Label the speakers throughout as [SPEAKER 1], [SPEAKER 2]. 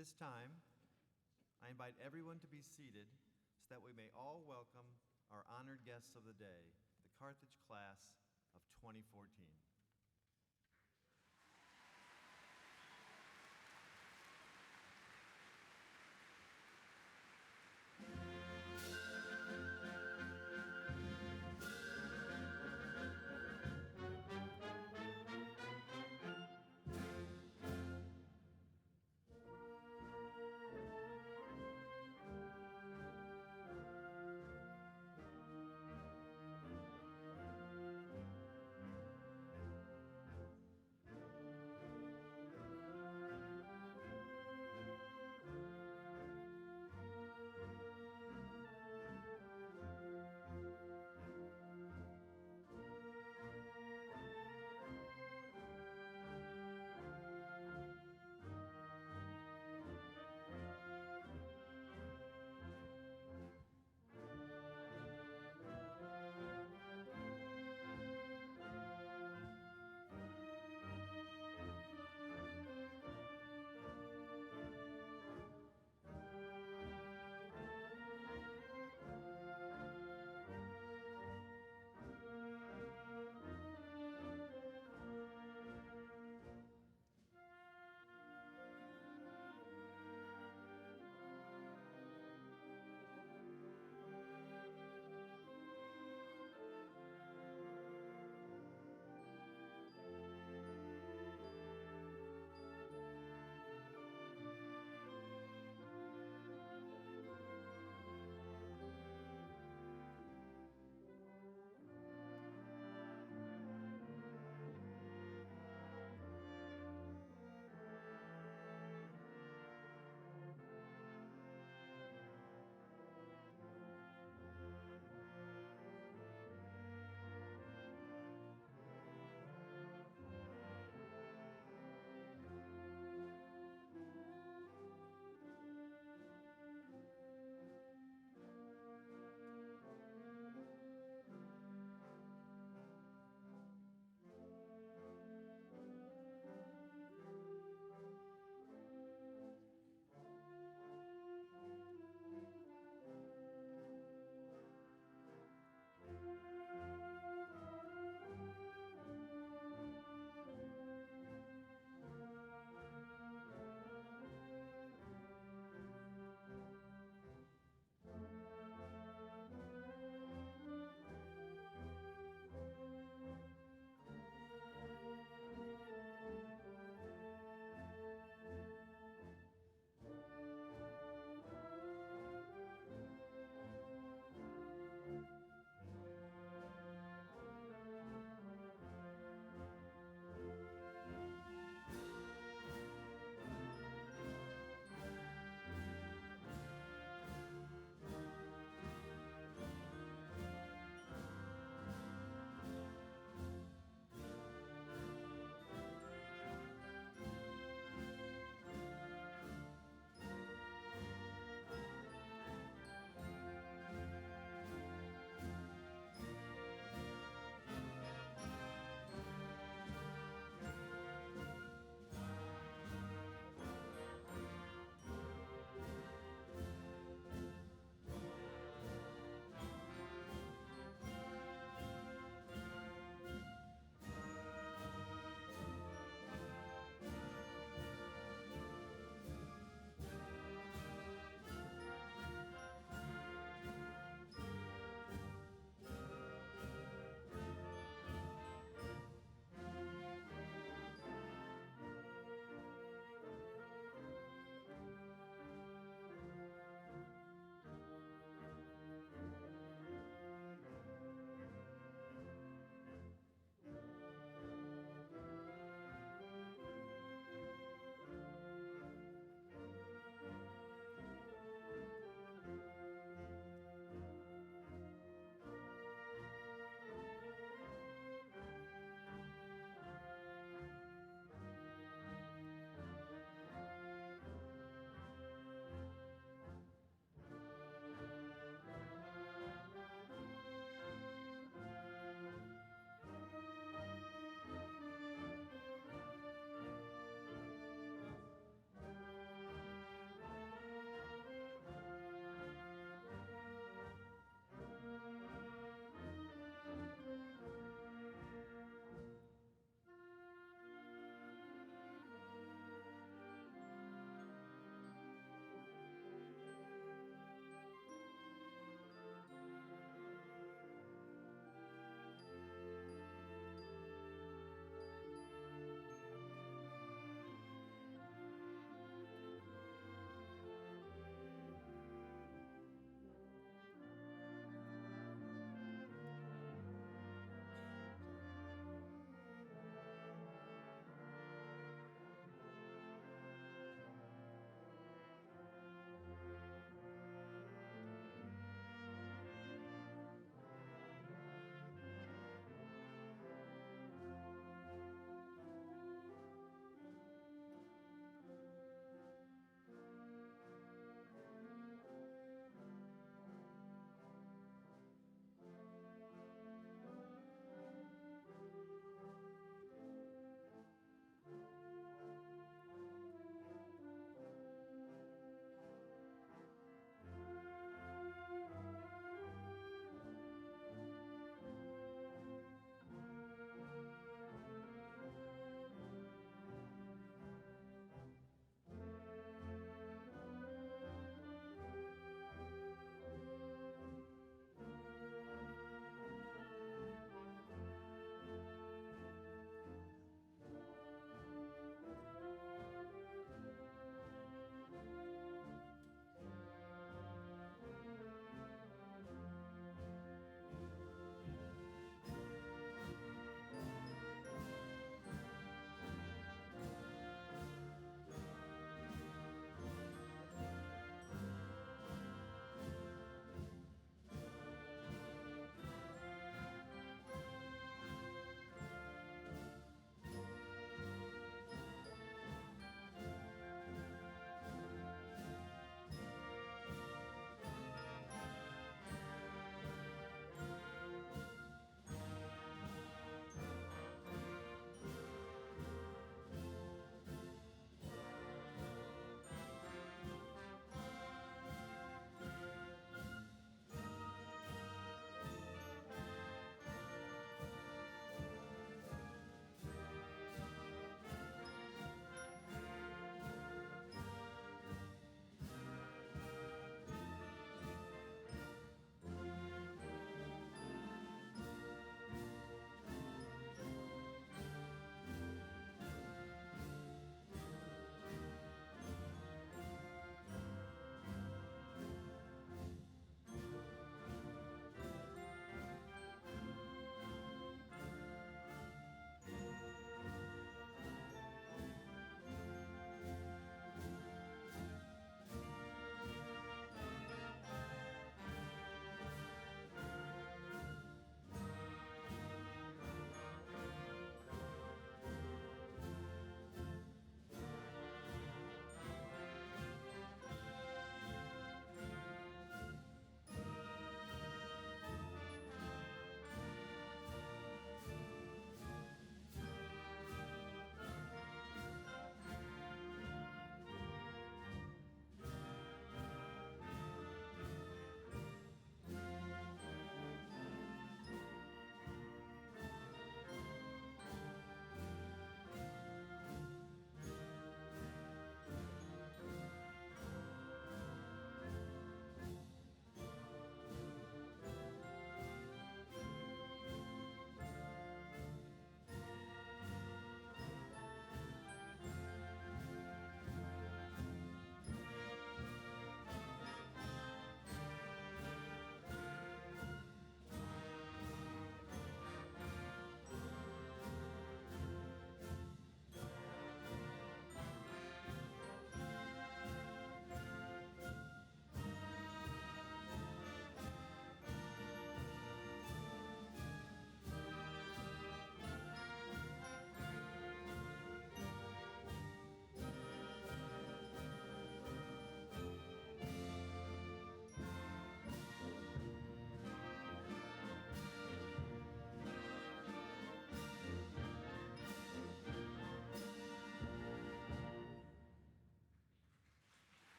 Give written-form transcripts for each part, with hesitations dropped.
[SPEAKER 1] this time, I invite everyone to be seated so that we may all welcome our honored guests of the day, the Carthage class of 2014.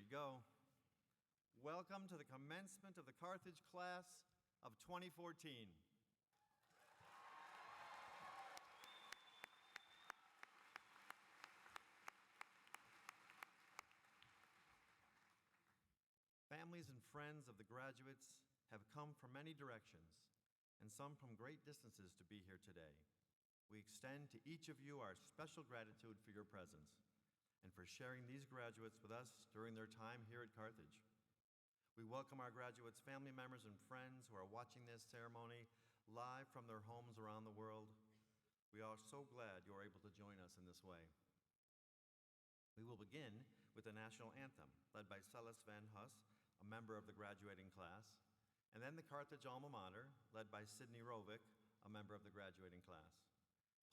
[SPEAKER 1] to go. Welcome to the commencement of the Carthage class of 2014. Families and friends of the graduates have come from many directions, and some from great distances to be here today. We extend to each of you our special gratitude for your presence and for sharing these graduates with us during their time here at Carthage. We welcome our graduates' family members and friends who are watching this ceremony live from their homes around the world. We are so glad you are able to join us in this way. We will begin with the national anthem, led by Celeste Van Huss, a member of the graduating class, and then the Carthage alma mater, led by Sydney Rovick, a member of the graduating class.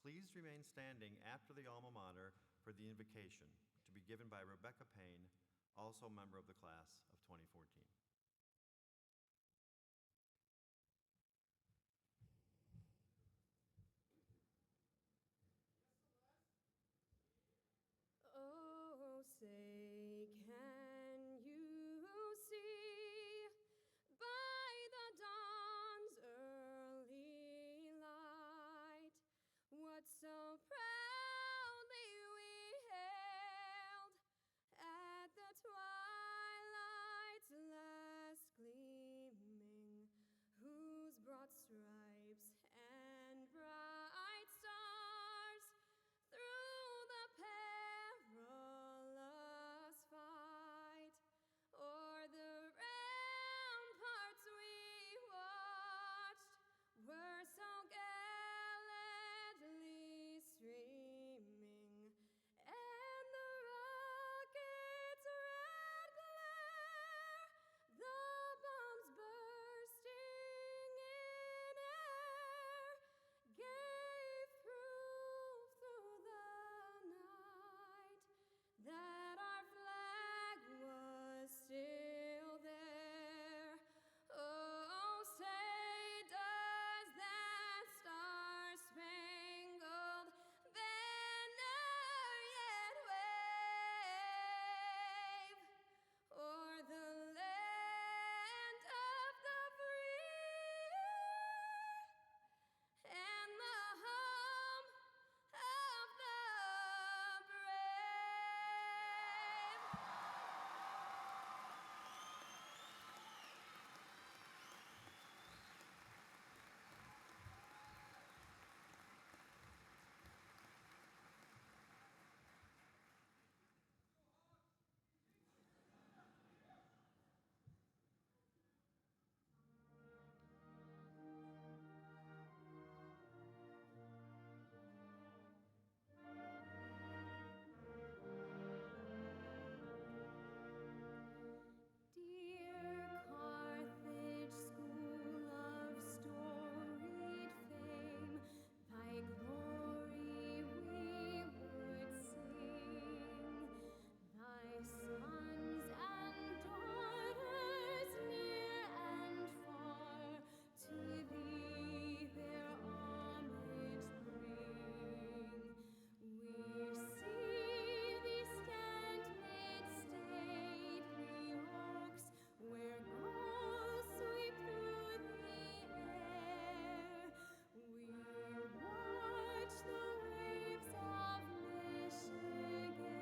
[SPEAKER 1] Please remain standing after the alma mater for the invocation, to be given by Rebecca Payne, also a member of the class of 2014.
[SPEAKER 2] Oh, say, can you see by the dawn's early light what so proudly we hailed at the twilight's last gleaming, whose broad stripes and bright stars through the perilous fight o'er the ramparts we watched were so gallantly streaming, and the rocket's red glare, the bombs bursting in air, gave proof through the night that our flag was still there. Oh, say, does that star-spangled banner yet wave o'er the land of the free and the home of the brave? Dear Carthage, school of storied fame, thy glory we would sing. Thy sons and daughters near and far to thee their homage bring. We see thee stand mid stately oaks, where gulls sweep through the air. We watch the waves of Michigan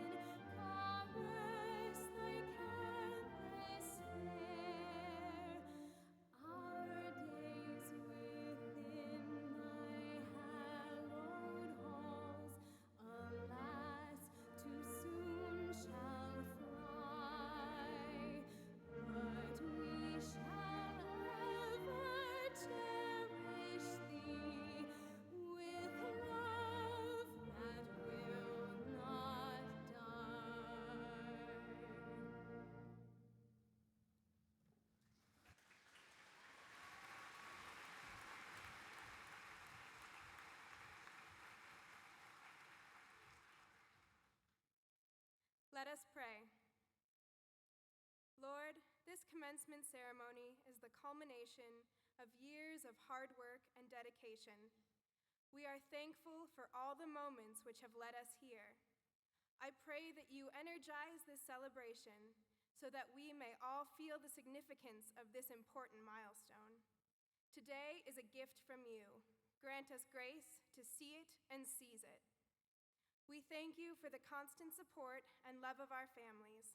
[SPEAKER 2] caress thy campus fair. Our days within thy hallowed halls, alas, too soon shall fly. But we shall ever cherish thee with love that will not die. Let us pray. Lord, this commencement ceremony is the culmination of years of hard work and dedication. We are thankful for all the moments which have led us here. I pray that you energize this celebration so that we may all feel the significance of this important milestone. Today is a gift from you. Grant us grace to see it and seize it. We thank you for the constant support and love of our families.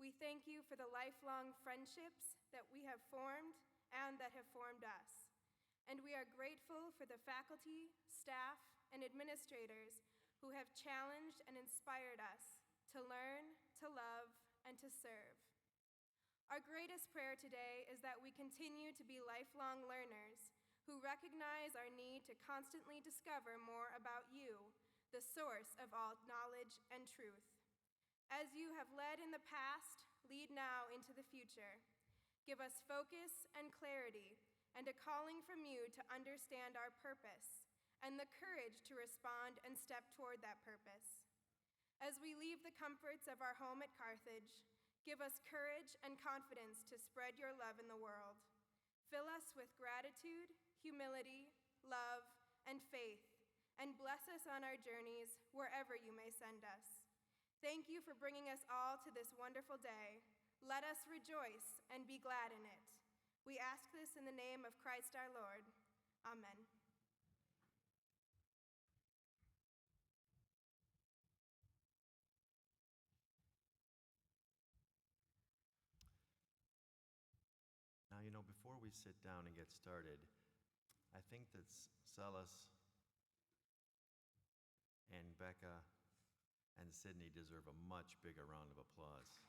[SPEAKER 2] We thank you for the lifelong friendships that we have formed and that have formed us. And we are grateful for the faculty, staff, and administrators who have challenged and inspired us to learn, to love, and to serve. Our greatest prayer today is that we continue to be lifelong learners who recognize our need to constantly discover more about you, the source of all knowledge and truth. As you have led in the past, lead now into the future. Give us focus and clarity and a calling from you to understand our purpose and the courage to respond and step toward that purpose. As we leave the comforts of our home at Carthage, give us courage and confidence to spread your love in the world. Fill us with gratitude, humility, love, and faith, and bless us on our journeys wherever you may send us. Thank you for bringing us all to this wonderful day. Let us rejoice and be glad in it. We ask this in the name of Christ our Lord. Amen.
[SPEAKER 1] Now, before we sit down and get started, I think that Celis and Becca and Sydney deserve a much bigger round of applause.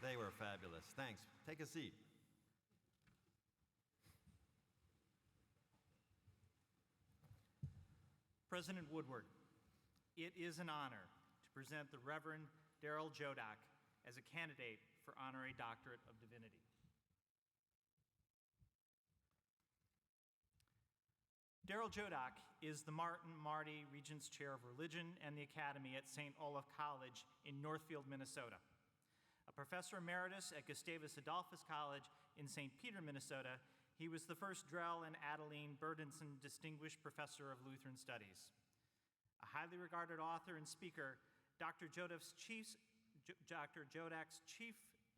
[SPEAKER 1] They were fabulous. Thanks. Take a seat.
[SPEAKER 3] President Woodward, it is an honor to present the Reverend Darrell Jodak as a candidate for Honorary Doctorate of Divinity. Darrell Jodak is the Martin Marty Regents Chair of Religion and the Academy at St. Olaf College in Northfield, Minnesota. A professor emeritus at Gustavus Adolphus College in St. Peter, Minnesota, he was the first Drell and Adeline Burdenson Distinguished Professor of Lutheran Studies. A highly regarded author and speaker, Dr. Jodak's chief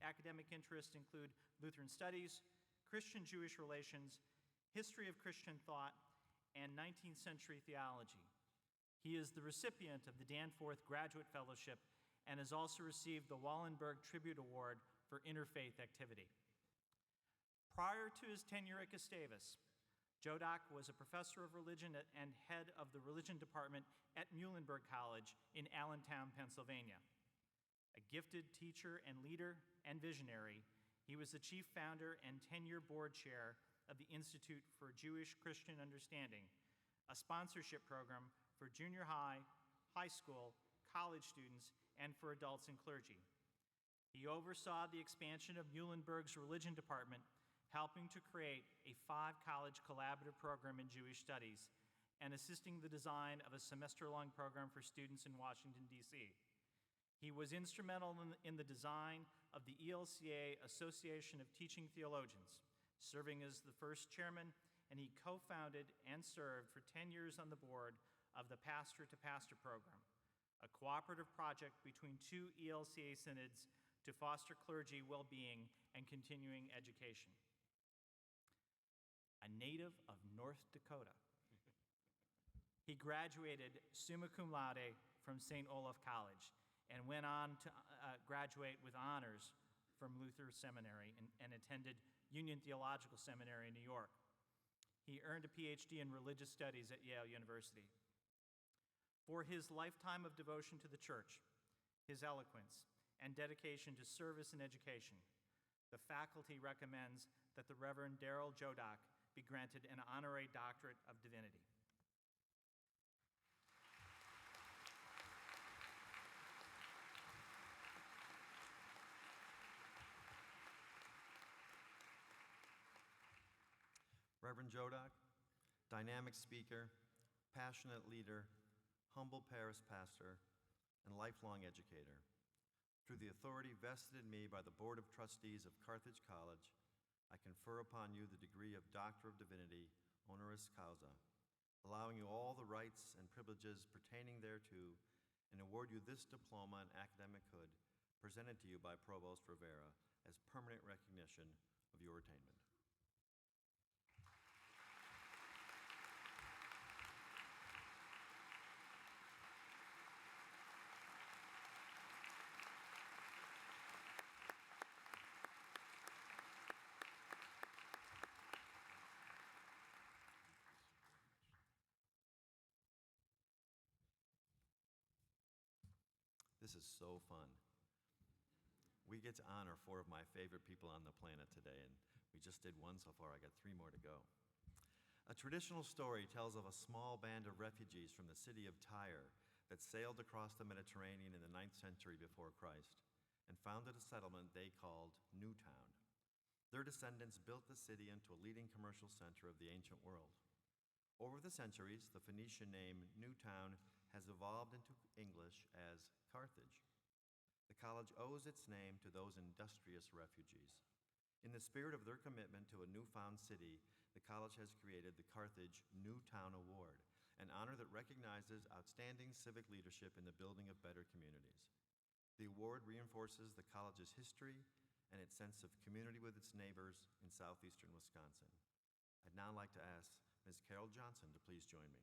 [SPEAKER 3] academic interests include Lutheran studies, Christian-Jewish relations, history of Christian thought, and 19th century theology. He is the recipient of the Danforth Graduate Fellowship and has also received the Wallenberg Tribute Award for interfaith activity. Prior to his tenure at Gustavus, Jodak was a professor of religion and head of the religion department at Muhlenberg College in Allentown, Pennsylvania. A gifted teacher and leader and visionary, he was the chief founder and 10-year board chair of the Institute for Jewish-Christian Understanding, a sponsorship program for junior high, high school, college students, and for adults and clergy. He oversaw the expansion of Muhlenberg's religion department, helping to create a 5-college collaborative program in Jewish studies and assisting the design of a semester-long program for students in Washington, D.C. He was instrumental in the design of the ELCA Association of Teaching Theologians, serving as the first chairman, and he co-founded and served for 10 years on the board of the Pastor to Pastor program, a cooperative project between 2 ELCA synods to foster clergy well-being and continuing education. A native of North Dakota, he graduated summa cum laude from St. Olaf College and went on to graduate with honors from Luther Seminary and attended Union Theological Seminary in New York. He earned a PhD in religious studies at Yale University. For his lifetime of devotion to the church, his eloquence, and dedication to service and education, the faculty recommends that the Reverend Darrell Jodak be granted an Honorary Doctorate of Divinity.
[SPEAKER 1] Reverend Jodak, dynamic speaker, passionate leader, humble parish pastor, and lifelong educator. Through through the authority vested in me by the Board of Trustees of Carthage College, I confer upon you the degree of Doctor of Divinity, honoris causa, allowing you all the rights and privileges pertaining thereto, and award you this diploma in academic hood, presented to you by Provost Rivera as permanent recognition of your attainment. This is so fun. We get to honor 4 of my favorite people on the planet today, and we just did one so far. I got 3 more to go. A traditional story tells of a small band of refugees from the city of Tyre that sailed across the Mediterranean in the 9th century before Christ and founded a settlement they called Newtown. Their descendants built the city into a leading commercial center of the ancient world. Over the centuries, the Phoenician name Newtown has evolved into English as Carthage. The college owes its name to those industrious refugees. In the spirit of their commitment to a newfound city, the college has created the Carthage Newtown Award, an honor that recognizes outstanding civic leadership in the building of better communities. The award reinforces the college's history and its sense of community with its neighbors in southeastern Wisconsin. I'd now like to ask Ms. Carol Johnson to please join me.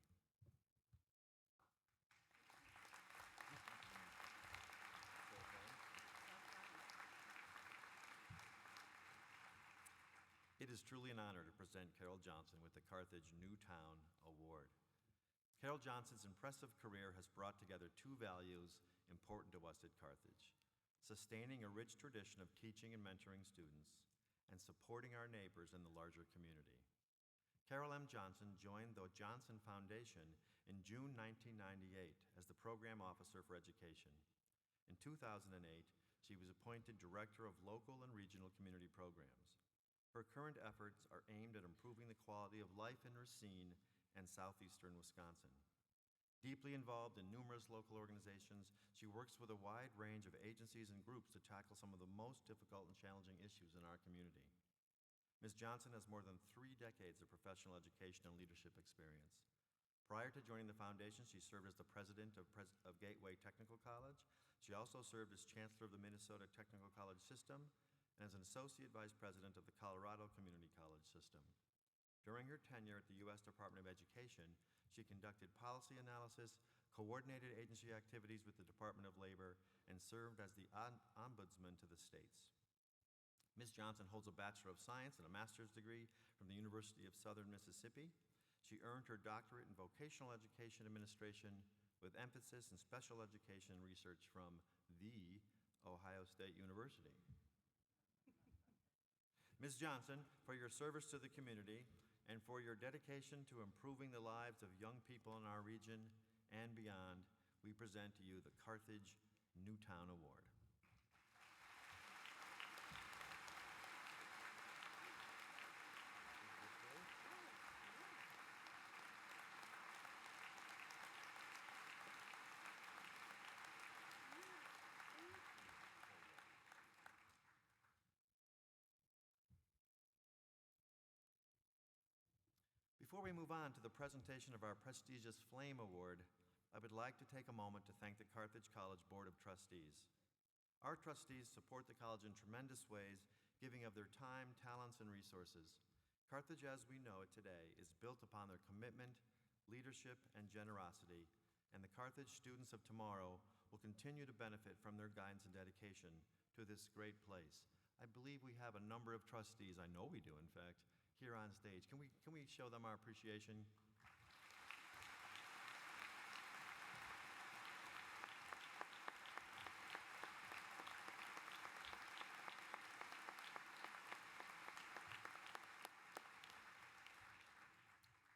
[SPEAKER 1] It is truly an honor to present Carol Johnson with the Carthage Newtown Award. Carol Johnson's impressive career has brought together 2 values important to us at Carthage: sustaining a rich tradition of teaching and mentoring students, and supporting our neighbors in the larger community. Carol M. Johnson joined the Johnson Foundation in June 1998 as the Program Officer for Education. In 2008, she was appointed Director of Local and Regional Community Programs. Her current efforts are aimed at improving the quality of life in Racine and southeastern Wisconsin. Deeply involved in numerous local organizations, she works with a wide range of agencies and groups to tackle some of the most difficult and challenging issues in our community. Ms. Johnson has more than 3 decades of professional education and leadership experience. Prior to joining the foundation, she served as the president of Gateway Technical College. She also served as chancellor of the Minnesota Technical College System and as an associate vice president of the Colorado Community College System. During her tenure at the U.S. Department of Education, she conducted policy analysis, coordinated agency activities with the Department of Labor, and served as the ombudsman to the states. Ms. Johnson holds a Bachelor of Science and a Master's degree from the University of Southern Mississippi. She earned her doctorate in Vocational Education Administration with emphasis in special education research from the Ohio State University. Ms. Johnson, for your service to the community and for your dedication to improving the lives of young people in our region and beyond, we present to you the Carthage Newtown Award. Before we move on to the presentation of our prestigious Flame Award, I would like to take a moment to thank the Carthage College Board of Trustees. Our trustees support the college in tremendous ways, giving of their time, talents, and resources. Carthage, as we know it today, is built upon their commitment, leadership, and generosity, and the Carthage students of tomorrow will continue to benefit from their guidance and dedication to this great place. I believe we have a number of trustees, I know we do, in fact, here on stage. Can we show them our appreciation?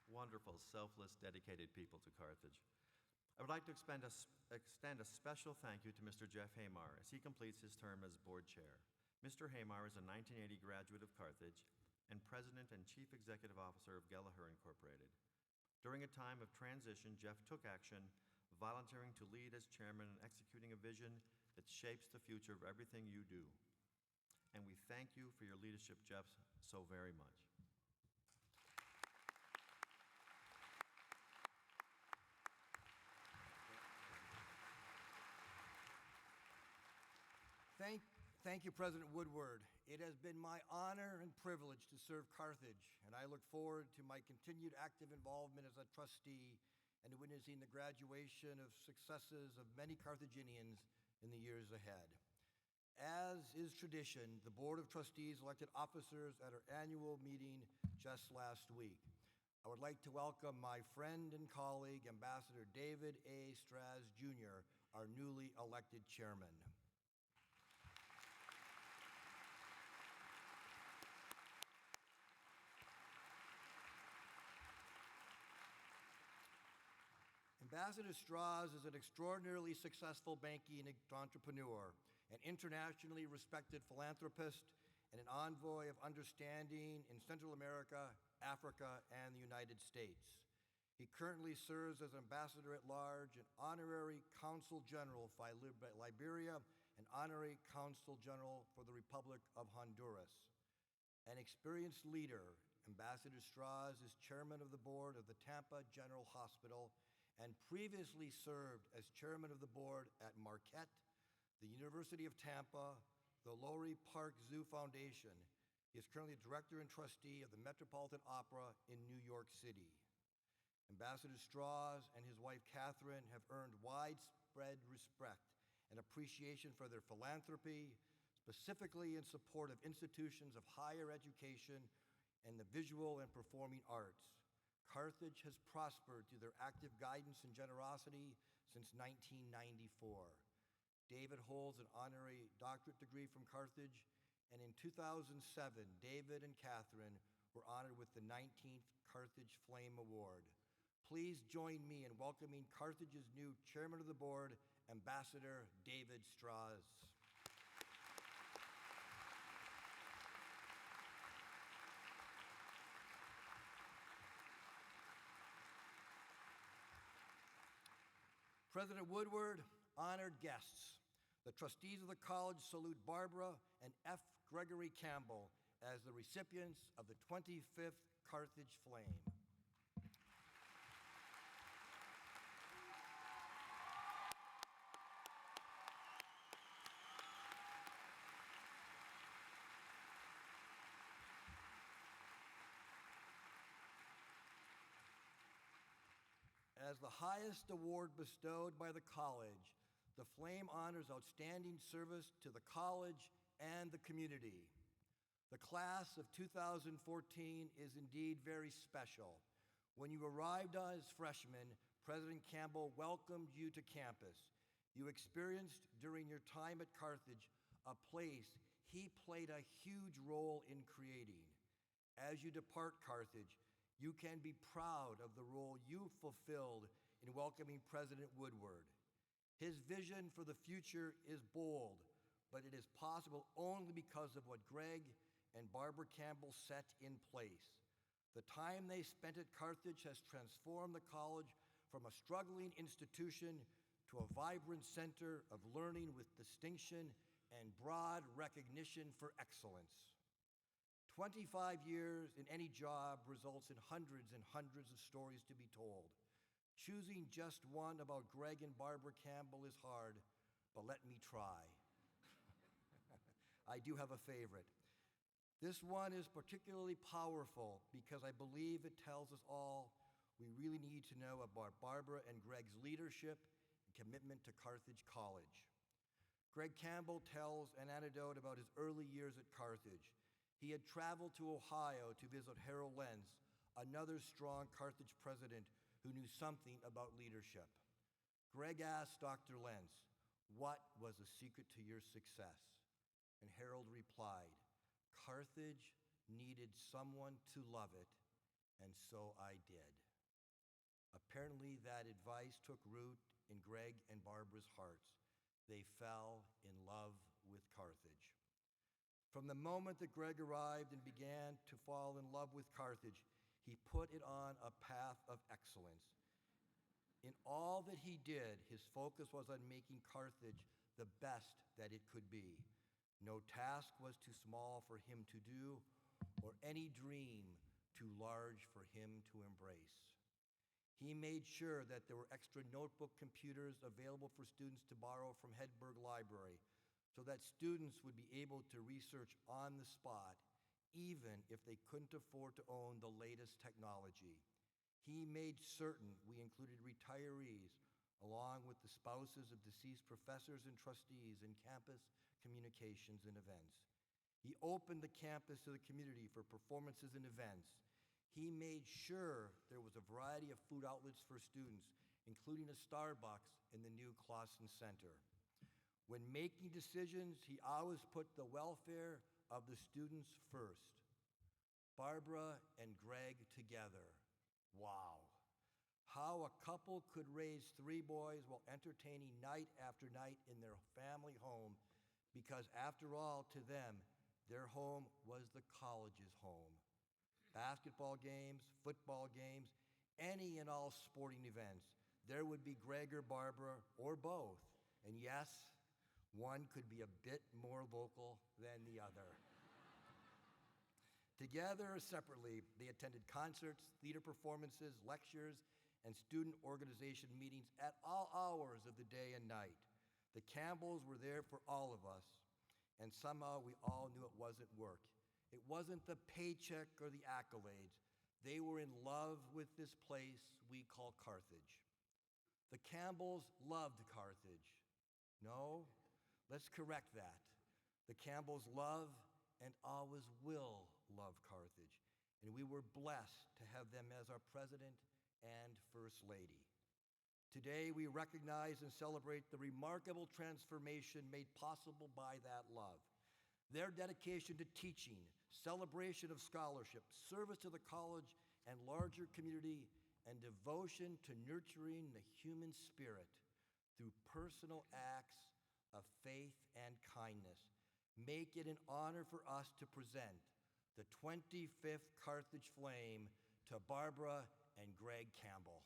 [SPEAKER 1] Wonderful, selfless, dedicated people to Carthage. I would like to extend a special thank you to Mr. Jeff Haymar as he completes his term as board chair. Mr. Haymar is a 1980 graduate of Carthage and President and Chief Executive Officer of Gallagher Incorporated. During a time of transition, Jeff took action, volunteering to lead as chairman and executing a vision that shapes the future of everything you do. And we thank you for your leadership, Jeff, so very much.
[SPEAKER 4] Thank you, President Woodward. It has been my honor and privilege to serve Carthage, and I look forward to my continued active involvement as a trustee and to witnessing the graduation of successes of many Carthaginians in the years ahead. As is tradition, the Board of Trustees elected officers at our annual meeting just last week. I would like to welcome my friend and colleague, Ambassador David A. Straz, Jr., our newly elected chairman. Ambassador Straz is an extraordinarily successful banking entrepreneur, an internationally respected philanthropist, and an envoy of understanding in Central America, Africa, and the United States. He currently serves as Ambassador at Large and Honorary Consul General for Liberia and Honorary Consul General for the Republic of Honduras. An experienced leader, Ambassador Straz is chairman of the board of the Tampa General Hospital and previously served as chairman of the board at Marquette, the University of Tampa, the Lowry Park Zoo Foundation. He is currently director and trustee of the Metropolitan Opera in New York City. Ambassador Straz and his wife Catherine have earned widespread respect and appreciation for their philanthropy, specifically in support of institutions of higher education and the visual and performing arts. Carthage has prospered through their active guidance and generosity since 1994. David holds an honorary doctorate degree from Carthage, and in 2007, David and Catherine were honored with the 19th Carthage Flame Award. Please join me in welcoming Carthage's new chairman of the board, Ambassador David Straz. President Woodward, honored guests, the trustees of the college salute Barbara and F. Gregory Campbell as the recipients of the 25th Carthage Flame. As the highest award bestowed by the college, the Flame honors outstanding service to the college and the community. The class of 2014 is indeed very special. When you arrived as freshmen, President Campbell welcomed you to campus. You experienced during your time at Carthage a place he played a huge role in creating. As you depart Carthage, you can be proud of the role you fulfilled in welcoming President Woodward. His vision for the future is bold, but it is possible only because of what Greg and Barbara Campbell set in place. The time they spent at Carthage has transformed the college from a struggling institution to a vibrant center of learning with distinction and broad recognition for excellence. 25 years in any job results in hundreds and hundreds of stories to be told. Choosing just one about Greg and Barbara Campbell is hard, but let me try. I do have a favorite. This one is particularly powerful because I believe it tells us all we really need to know about Barbara and Greg's leadership and commitment to Carthage College. Greg Campbell tells an anecdote about his early years at Carthage. He had traveled to Ohio to visit Harold Lentz, another strong Carthage president who knew something about leadership. Greg asked Dr. Lentz, "What was the secret to your success?" And Harold replied, "Carthage needed someone to love it, and so I did." Apparently, that advice took root in Greg and Barbara's hearts. They fell in love with Carthage. From the moment that Greg arrived and began to fall in love with Carthage, he put it on a path of excellence. In all that he did, his focus was on making Carthage the best that it could be. No task was too small for him to do, or any dream too large for him to embrace. He made sure that there were extra notebook computers available for students to borrow from Hedberg Library, so that students would be able to research on the spot, even if they couldn't afford to own the latest technology. He made certain we included retirees, along with the spouses of deceased professors and trustees in campus communications and events. He opened the campus to the community for performances and events. He made sure there was a variety of food outlets for students, including a Starbucks in the new Clausen Center. When making decisions, he always put the welfare of the students first. Barbara and Greg together. Wow. How a couple could raise 3 boys while entertaining night after night in their family home, because after all, to them, their home was the college's home. Basketball games, football games, any and all sporting events, there would be Greg or Barbara, or both. And yes, one could be a bit more local than the other. Together or separately, they attended concerts, theater performances, lectures, and student organization meetings at all hours of the day and night. The Campbells were there for all of us, and somehow we all knew it wasn't work. It wasn't the paycheck or the accolades. They were in love with this place we call Carthage. The Campbells loved Carthage. No, let's correct that. The Campbells love and always will love Carthage, and we were blessed to have them as our president and First Lady. Today, we recognize and celebrate the remarkable transformation made possible by that love. Their dedication to teaching, celebration of scholarship, service to the college and larger community, and devotion to nurturing the human spirit through personal acts of faith and kindness make it an honor for us to present the 25th Carthage Flame to Barbara and Greg Campbell.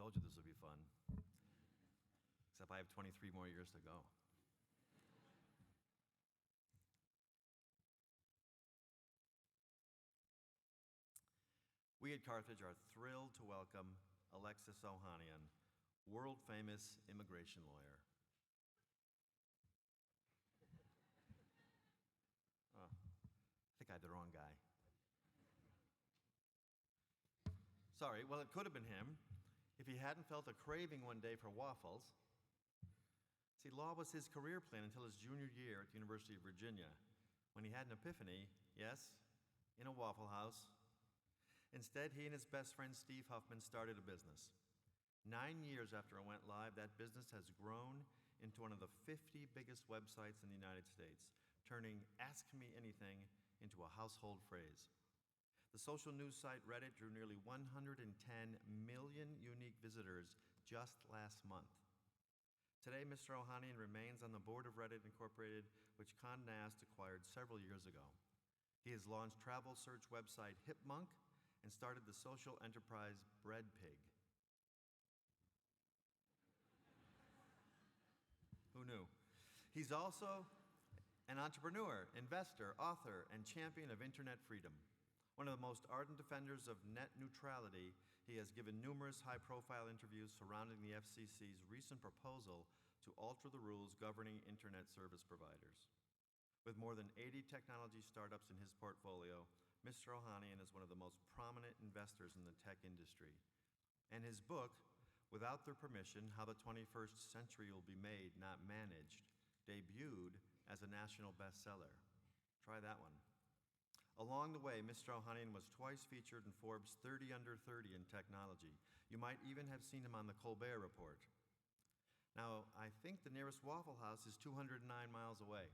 [SPEAKER 1] I told you this would be fun. Except I have 23 more years to go. We at Carthage are thrilled to welcome Alexis Ohanian, world-famous immigration lawyer. Oh, I think I had the wrong guy. Sorry, well, it could have been him if he hadn't felt a craving one day for waffles. See, law was his career plan until his junior year at the University of Virginia, when he had an epiphany, yes, in a Waffle House. Instead, he and his best friend Steve Huffman started a business. 9 years after it went live, that business has grown into one of the 50 biggest websites in the United States, turning Ask Me Anything into a household phrase. The social news site Reddit drew nearly 110 million unique visitors just last month. Today, Mr. Ohanian remains on the board of Reddit Incorporated, which Condé Nast acquired several years ago. He has launched travel search website Hipmunk and started the social enterprise Breadpig. Who knew? He's also an entrepreneur, investor, author, and champion of internet freedom. One of the most ardent defenders of net neutrality, he has given numerous high-profile interviews surrounding the FCC's recent proposal to alter the rules governing internet service providers. With more than 80 technology startups in his portfolio, Mr. Ohanian is one of the most prominent investors in the tech industry. And his book, Without Their Permission, How the 21st Century Will Be Made, Not Managed, debuted as a national bestseller. Try that one. Along the way, Mr. Ohanian was twice featured in Forbes' 30 Under 30 in technology. You might even have seen him on the Colbert Report. Now, I think the nearest Waffle House is 209 miles away.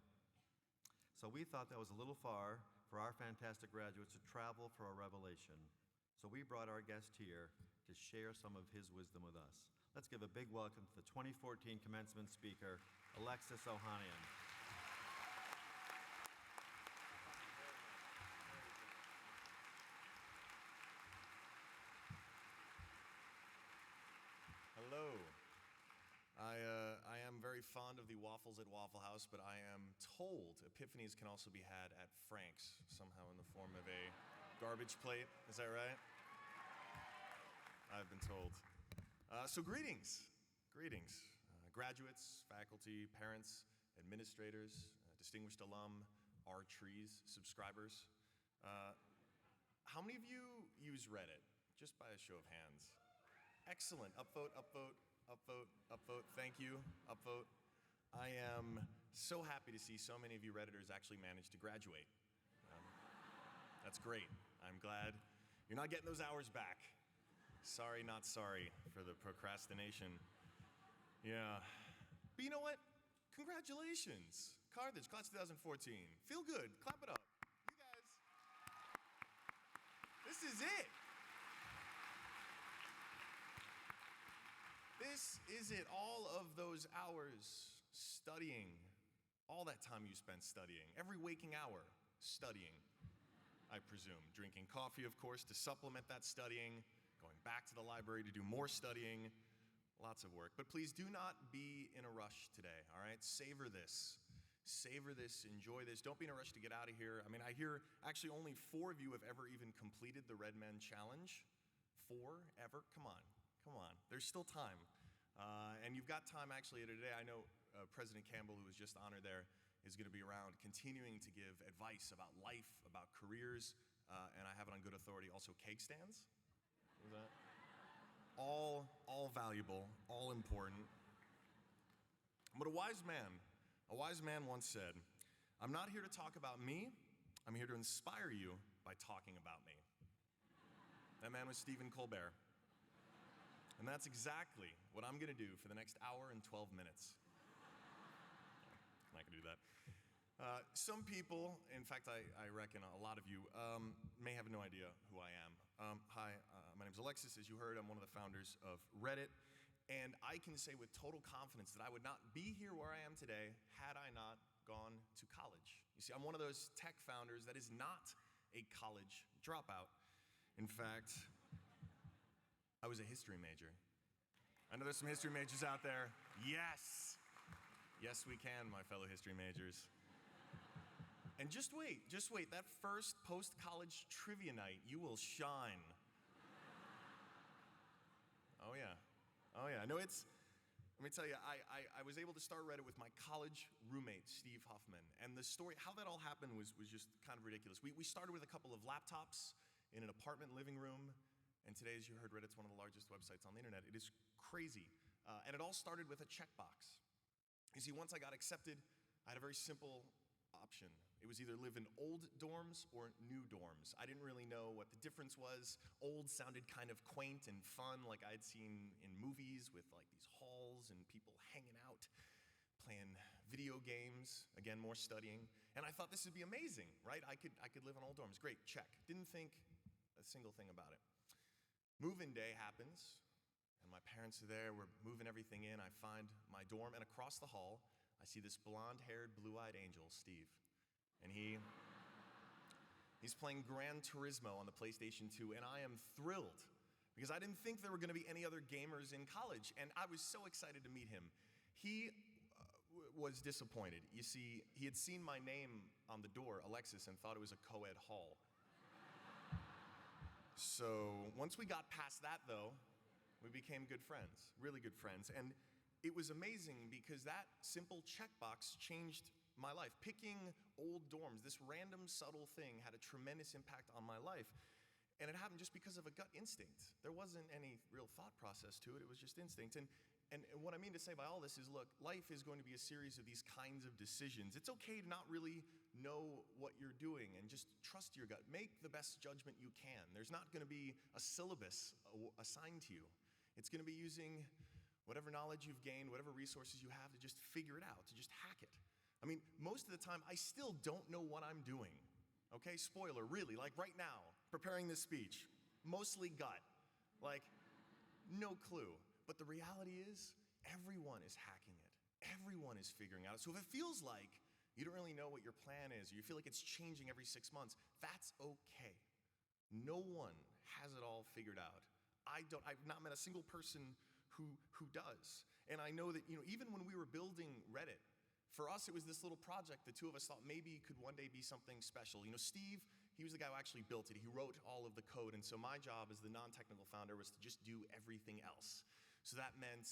[SPEAKER 1] So we thought that was a little far for our fantastic graduates to travel for a revelation. So we brought our guest here to share some of his wisdom with us. Let's give a big welcome to the 2014 commencement speaker, Alexis Ohanian.
[SPEAKER 5] Hello. I am very fond of the waffles at Waffle House, but I am told epiphanies can also be had at Frank's, somehow in the form of a garbage plate. Is that right? I've been told. So greetings. Greetings. Graduates, faculty, parents, administrators, distinguished alum, our trees, subscribers. How many of you use Reddit? Just by a show of hands. Excellent. Upvote, upvote, upvote, upvote. Thank you. Upvote. I am so happy to see so many of you Redditors actually manage to graduate. That's great. I'm glad you're not getting those hours back. Sorry, not sorry for the procrastination. Yeah. But you know what? Congratulations. Carthage, class 2014. Feel good. Clap it up. You guys. This is it. This is it. All of those hours studying, all that time you spent studying, every waking hour studying, I presume. Drinking coffee, of course, to supplement that studying, going back to the library to do more studying, lots of work. But please do not be in a rush today, all right? Savor this. Savor this, enjoy this. Don't be in a rush to get out of here. I mean, I hear actually only 4 of you have ever even completed the Red Men Challenge. 4 ever? Come on. Come on. There's still time. And you've got time actually today. I know President Campbell, who was just honored there, is going to be around continuing to give advice about life, about careers, and I have it on good authority, also cake stands. What was that? All valuable, all important. But a wise man once said, "I'm not here to talk about me, I'm here to inspire you by talking about me." That man was Stephen Colbert. And that's exactly what I'm going to do for the next hour and 12 minutes. I'm not going to do that. Some people, in fact, I reckon a lot of you, may have no idea who I am. Hi, my name's Alexis. As you heard, I'm one of the founders of Reddit. And I can say with total confidence that I would not be here where I am today had I not gone to college. You see, I'm one of those tech founders that is not a college dropout. In fact, I was a history major. I know there's some history majors out there. Yes. Yes, we can, my fellow history majors. And just wait. That first post-college trivia night, you will shine. Oh, yeah. No, let me tell you, I was able to start Reddit with my college roommate, Steve Huffman. And the story, how that all happened was just kind of ridiculous. We started with a couple of laptops in an apartment living room. And today, as you heard, Reddit's one of the largest websites on the internet. It is crazy. And it all started with a checkbox. You see, once I got accepted, I had a very simple option. It was either live in old dorms or new dorms. I didn't really know what the difference was. Old sounded kind of quaint and fun, like I'd seen in movies with like these halls and people hanging out, playing video games, again, more studying. And I thought this would be amazing, right? I could live in old dorms. Great, check. Didn't think a single thing about it. Move-in day happens, and my parents are there. We're moving everything in. I find my dorm, and across the hall, I see this blonde-haired, blue-eyed angel, Steve. And he's playing Gran Turismo on the PlayStation 2, and I am thrilled because I didn't think there were going to be any other gamers in college, and I was so excited to meet him. He was disappointed. You see, he had seen my name on the door, Alexis, and thought it was a co-ed hall. So once we got past that, though, we became good friends, really good friends. And it was amazing because that simple checkbox changed my life. Picking old dorms, this random, subtle thing, had a tremendous impact on my life. And it happened just because of a gut instinct. There wasn't any real thought process to it. It was just instinct. And what I mean to say by all this is, look, life is going to be a series of these kinds of decisions. It's okay to not really know what you're doing and just trust your gut. Make the best judgment you can. There's not going to be a syllabus assigned to you. It's going to be using whatever knowledge you've gained, whatever resources you have to just figure it out, to just hack it. I mean, most of the time, I still don't know what I'm doing. Okay, spoiler, really, like right now, preparing this speech, mostly gut, like no clue. But the reality is, everyone is hacking it. Everyone is figuring out. So if it feels like you don't really know what your plan is, or you feel like it's changing every 6 months, that's okay. No one has it all figured out. I've not met a single person who does. And I know that, even when we were building Reddit, for us, it was this little project the two of us thought maybe could one day be something special. Steve, he was the guy who actually built it. He wrote all of the code. And so my job as the non-technical founder was to just do everything else. So that meant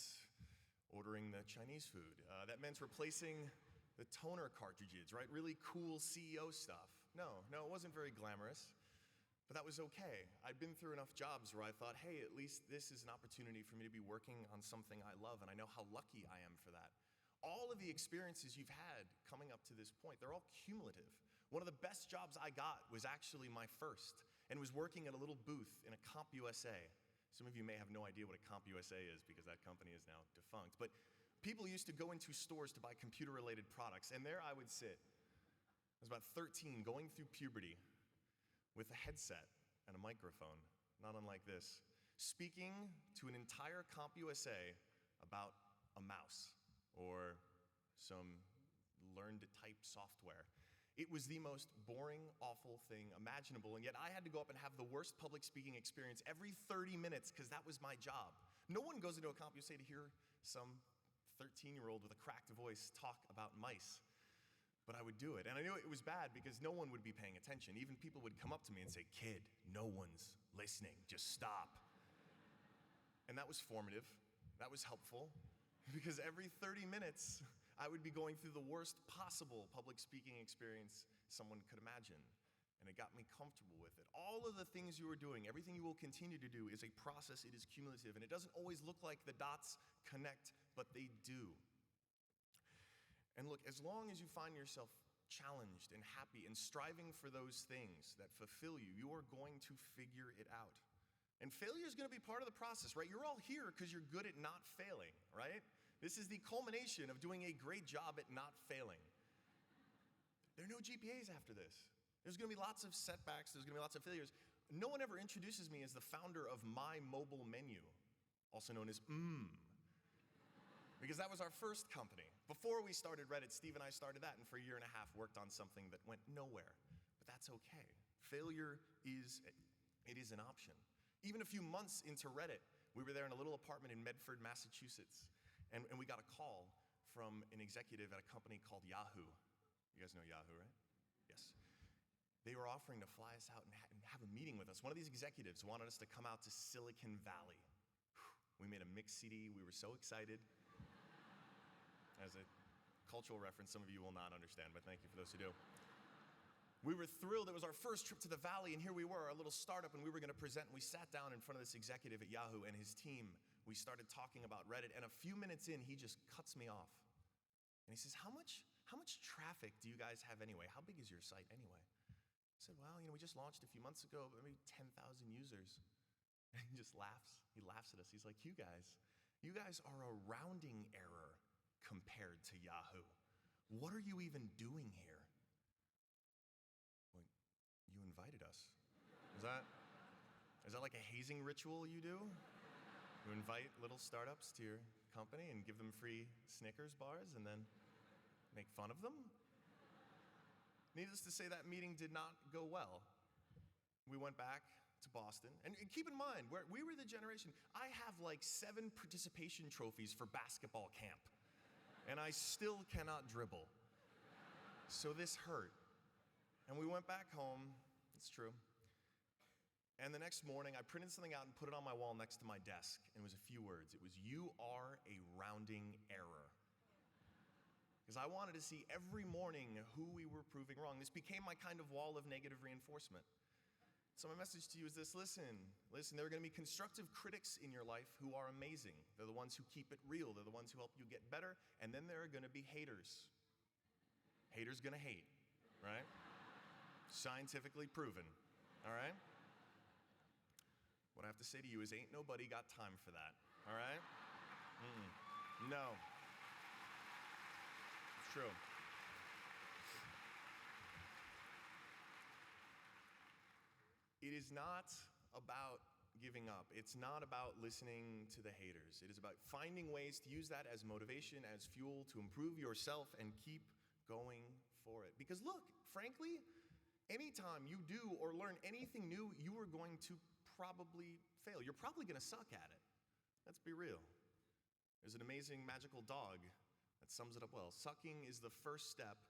[SPEAKER 5] ordering the Chinese food. That meant replacing the toner cartridges, right? Really cool CEO stuff. No, it wasn't very glamorous. But that was okay. I'd been through enough jobs where I thought, hey, at least this is an opportunity for me to be working on something I love. And I know how lucky I am for that. All of the experiences you've had coming up to this point, they're all cumulative. One of the best jobs I got was actually my first, and was working at a little booth in a CompUSA. Some of you may have no idea what a CompUSA is because that company is now defunct. But people used to go into stores to buy computer-related products, and there I would sit. I was about 13, going through puberty, with a headset and a microphone, not unlike this, speaking to an entire CompUSA about a mouse or some learn-to-type software. It was the most boring, awful thing imaginable, and yet I had to go up and have the worst public speaking experience every 30 minutes because that was my job. No one goes into a CompUSA to hear some 13-year-old with a cracked voice talk about mice. But I would do it, and I knew it was bad because no one would be paying attention. Even people would come up to me and say, "Kid, no one's listening, just stop." And that was formative, that was helpful, because every 30 minutes, I would be going through the worst possible public speaking experience someone could imagine. And it got me comfortable with it. All of the things you are doing, everything you will continue to do is a process, it is cumulative, and it doesn't always look like the dots connect, but they do. And look, as long as you find yourself challenged and happy and striving for those things that fulfill you, you are going to figure it out. And failure is going to be part of the process, right? You're all here because you're good at not failing, right? This is the culmination of doing a great job at not failing. There are no GPAs after this. There's going to be lots of setbacks. There's going to be lots of failures. No one ever introduces me as the founder of My Mobile Menu, also known as because that was our first company. Before we started Reddit, Steve and I started that, and for a year and a half worked on something that went nowhere. But that's okay. Failure is an option. Even a few months into Reddit, we were there in a little apartment in Medford, Massachusetts, and we got a call from an executive at a company called Yahoo. You guys know Yahoo, right? Yes. They were offering to fly us out and have a meeting with us. One of these executives wanted us to come out to Silicon Valley. We made a mix CD. We were so excited. As a cultural reference, some of you will not understand, but thank you for those who do. We were thrilled. It was our first trip to the Valley, and here we were, our little startup, and we were going to present. We sat down in front of this executive at Yahoo and his team. We started talking about Reddit, and a few minutes in, he just cuts me off. And he says, how much traffic do you guys have anyway? How big is your site anyway? I said, well, we just launched a few months ago, maybe 10,000 users. And he just laughs. He laughs at us. He's like, you guys are a rounding error compared to Yahoo. What are you even doing here? Well, you invited us. Is that like a hazing ritual you do? You invite little startups to your company and give them free Snickers bars and then make fun of them? Needless to say, that meeting did not go well. We went back to Boston, and keep in mind, we were the generation, I have like 7 participation trophies for basketball camp. And I still cannot dribble. So this hurt. And we went back home, it's true. And the next morning, I printed something out and put it on my wall next to my desk. And it was a few words. It was, you are a rounding error. Because I wanted to see every morning who we were proving wrong. This became my kind of wall of negative reinforcement. So my message to you is this: listen, there are going to be constructive critics in your life who are amazing. They're the ones who keep it real. They're the ones who help you get better. And then there are going to be haters. Haters going to hate, right? Scientifically proven, all right? What I have to say to you is ain't nobody got time for that, all right? No. It's true. It is not about giving up. It's not about listening to the haters. It is about finding ways to use that as motivation, as fuel to improve yourself and keep going for it. Because look, frankly, anytime you do or learn anything new, you are going to probably fail. You're probably going to suck at it. Let's be real. There's an amazing magical dog that sums it up well. Sucking is the first step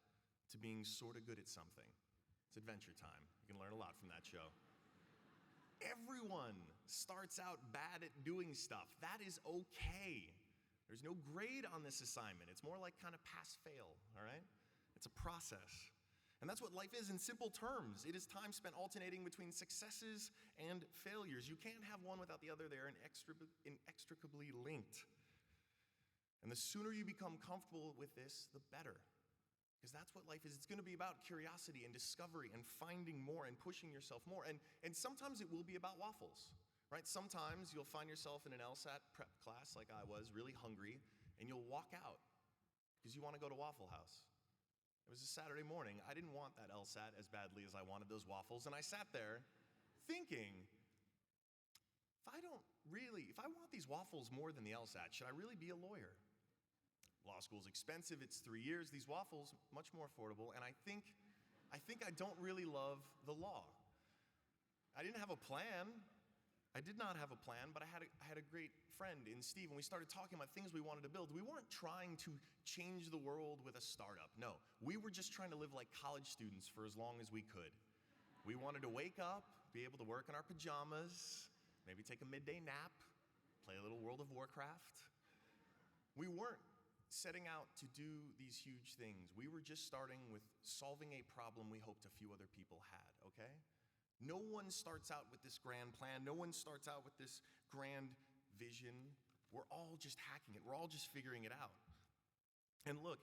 [SPEAKER 5] to being sort of good at something. It's Adventure Time. You can learn a lot from that show. Everyone starts out bad at doing stuff. That is okay. There's no grade on this assignment. It's more like kind of pass-fail, all right? It's a process. And that's what life is in simple terms. It is time spent alternating between successes and failures. You can't have one without the other. They're inextricably linked. And the sooner you become comfortable with this, the better. Because that's what life is. It's going to be about curiosity and discovery and finding more and pushing yourself more. And sometimes it will be about waffles, right? Sometimes you'll find yourself in an LSAT prep class like I was, really hungry, and you'll walk out because you want to go to Waffle House. It was a Saturday morning. I didn't want that LSAT as badly as I wanted those waffles, and I sat there thinking, if I want these waffles more than the LSAT, should I really be a lawyer? Law school's expensive, it's 3 years. These waffles, much more affordable, and I think I don't really love the law. I didn't have a plan. I did not have a plan, but I had a great friend in Steve, and we started talking about things we wanted to build. We weren't trying to change the world with a startup. No, we were just trying to live like college students for as long as we could. We wanted to wake up, be able to work in our pajamas, maybe take a midday nap, play a little World of Warcraft. We weren't setting out to do these huge things. We were just starting with solving a problem we hoped a few other people had, okay? No one starts out with this grand plan. No one starts out with this grand vision. We're all just hacking it. We're all just figuring it out. And look,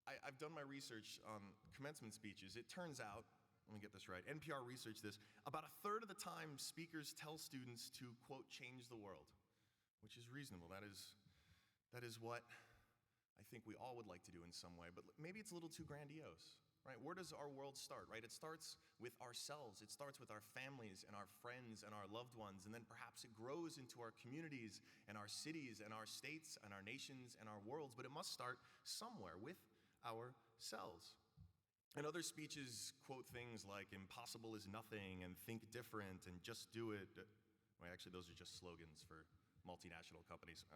[SPEAKER 5] I've done my research on commencement speeches. It turns out, let me get this right, NPR researched this, about a third of the time speakers tell students to, quote, change the world, which is reasonable. That is what I think we all would like to do in some way, but maybe it's a little too grandiose, right? Where does our world start, right? It starts with ourselves. It starts with our families and our friends and our loved ones, and then perhaps it grows into our communities and our cities and our states and our nations and our worlds, but it must start somewhere with ourselves. And other speeches quote things like impossible is nothing and think different and just do it. Well, actually, those are just slogans for multinational companies.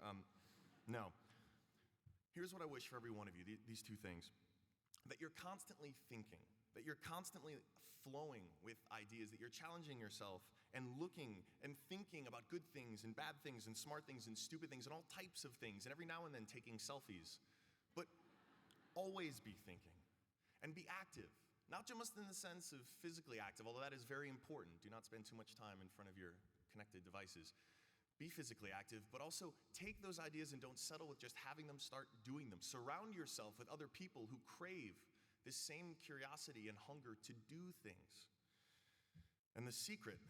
[SPEAKER 5] No. Here's what I wish for every one of you, these two things. That you're constantly thinking, that you're constantly flowing with ideas, that you're challenging yourself and looking and thinking about good things and bad things and smart things and stupid things and all types of things, and every now and then taking selfies. But always be thinking and be active, not just in the sense of physically active, although that is very important. Do not spend too much time in front of your connected devices. Be physically active, but also take those ideas and don't settle with just having them, start doing them. Surround yourself with other people who crave this same curiosity and hunger to do things. And the secret,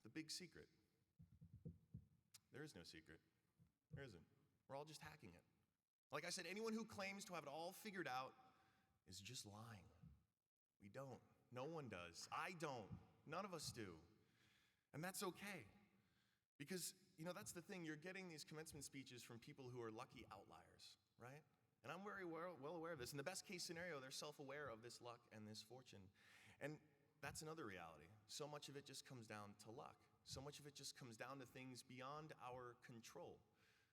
[SPEAKER 5] the big secret, there is no secret. There isn't. We're all just hacking it. Like I said, anyone who claims to have it all figured out is just lying. We don't. No one does. I don't. None of us do. And that's okay. Because, that's the thing. You're getting these commencement speeches from people who are lucky outliers, right? And I'm very well aware of this. In the best case scenario, they're self-aware of this luck and this fortune. And that's another reality. So much of it just comes down to luck. So much of it just comes down to things beyond our control.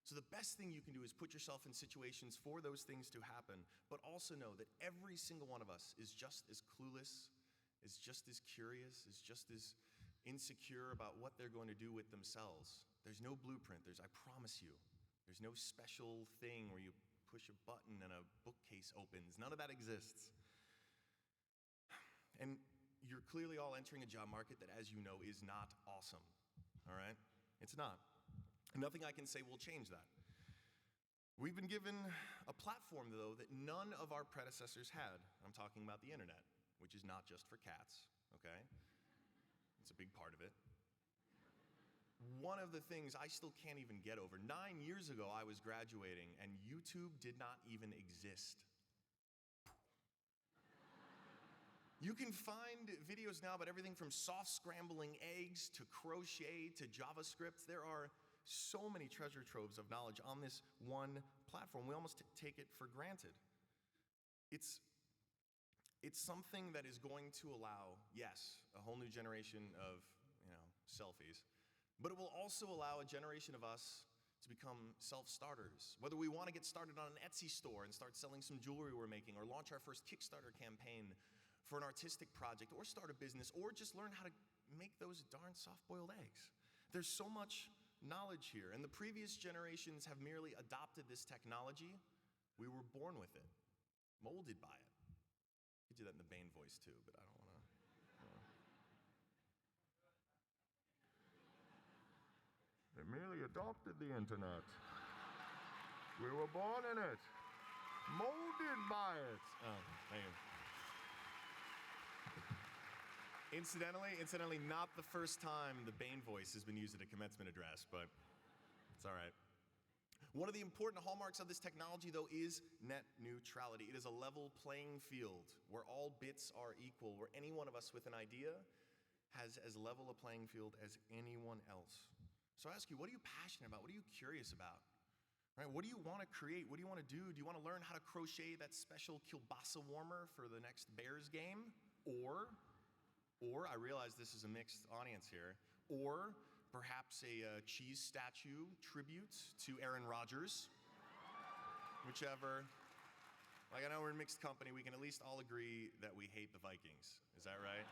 [SPEAKER 5] So the best thing you can do is put yourself in situations for those things to happen, but also know that every single one of us is just as clueless, is just as curious, is just as insecure about what they're going to do with themselves. There's no blueprint. I promise you, there's no special thing where you push a button and a bookcase opens. None of that exists. And You're clearly all entering a job market that, as you know, is not awesome. All right? It's not. Nothing I can say will change that. We've been given a platform, though, that none of our predecessors had. I'm talking about the internet, which is not just for cats, okay? It's a big part of it. One of the things I still can't even get over, 9 years ago I was graduating and YouTube did not even exist. You can find videos now about everything from soft scrambling eggs to crochet to JavaScript. There are so many treasure troves of knowledge on this one platform. We almost take it for granted. It's something that is going to allow, yes, a whole new generation of, selfies, but it will also allow a generation of us to become self-starters. Whether we want to get started on an Etsy store and start selling some jewelry we're making, or launch our first Kickstarter campaign for an artistic project, or start a business, or just learn how to make those darn soft-boiled eggs. There's so much knowledge here, and the previous generations have merely adopted this technology. We were born with it, molded by it. You could do that in the Bane voice too, but I don't want to. They merely adopted the internet. We were born in it, molded by it. Oh, thank you. Incidentally, not the first time the Bane voice has been used at a commencement address, but it's all right. One of the important hallmarks of this technology, though, is net neutrality. It is a level playing field where all bits are equal, where any one of us with an idea has as level a playing field as anyone else. So I ask you, what are you passionate about? What are you curious about? Right? What do you want to create? What do you want to do? Do you want to learn how to crochet that special kielbasa warmer for the next Bears game? Or I realize this is a mixed audience here, or perhaps a cheese statue tribute to Aaron Rodgers. Whichever. Like, I know we're in mixed company. We can at least all agree that we hate the Vikings. Is that right?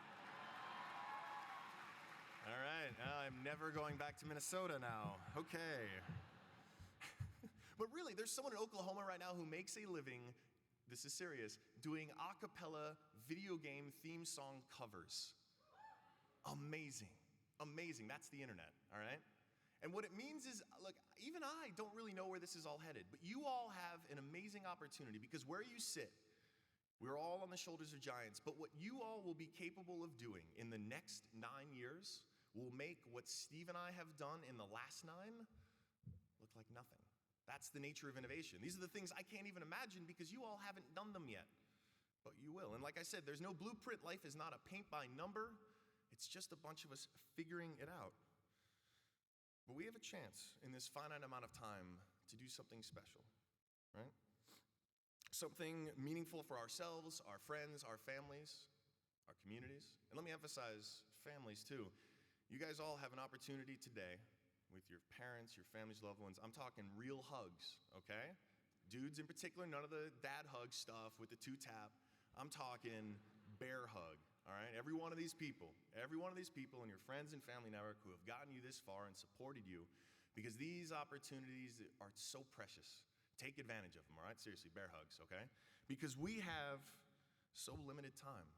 [SPEAKER 5] All right. I'm never going back to Minnesota now. Okay. But really, there's someone in Oklahoma right now who makes a living, this is serious, doing a cappella video game theme song covers. Amazing. Amazing. That's the internet, all right? And what it means is, look, even I don't really know where this is all headed, but you all have an amazing opportunity because where you sit, we're all on the shoulders of giants, but what you all will be capable of doing in the next 9 years will make what Steve and I have done in the last 9 look like nothing. That's the nature of innovation. These are the things I can't even imagine because you all haven't done them yet, but you will. And like I said, there's no blueprint. Life is not a paint by number. It's just a bunch of us figuring it out. But we have a chance in this finite amount of time to do something special, right? Something meaningful for ourselves, our friends, our families, our communities. And let me emphasize families too. You guys all have an opportunity today with your parents, your families, loved ones. I'm talking real hugs, okay? Dudes in particular, none of the dad hug stuff with the 2-tap. I'm talking bear hug, all right? Every one of these people in your friends and family network who have gotten you this far and supported you, because these opportunities are so precious. Take advantage of them, all right? Seriously, bear hugs, okay? Because we have so limited time,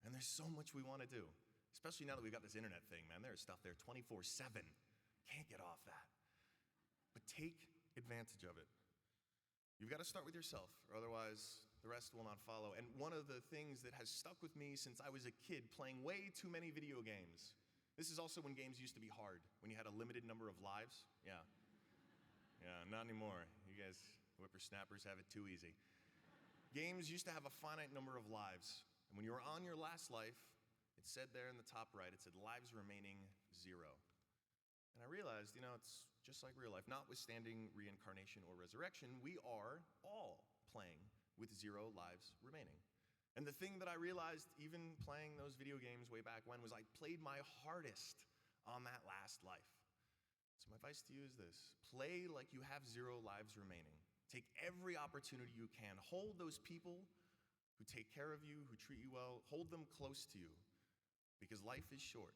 [SPEAKER 5] and there's so much we want to do. Especially now that we've got this internet thing, man. There's stuff there 24/7. Can't get off that. But take advantage of it. You've got to start with yourself, or otherwise the rest will not follow. And one of the things that has stuck with me since I was a kid, playing way too many video games. This is also when games used to be hard, when you had a limited number of lives. Yeah, not anymore. You guys, whippersnappers, have it too easy. Games used to have a finite number of lives. And when you were on your last life, it said there in the top right, it said lives remaining 0. And I realized, it's just like real life. Notwithstanding reincarnation or resurrection, we are all playing with 0 lives remaining. And the thing that I realized, even playing those video games way back when, was I played my hardest on that last life. So my advice to you is this: play like you have 0 lives remaining. Take every opportunity you can. Hold those people who take care of you, who treat you well, hold them close to you. Because life is short,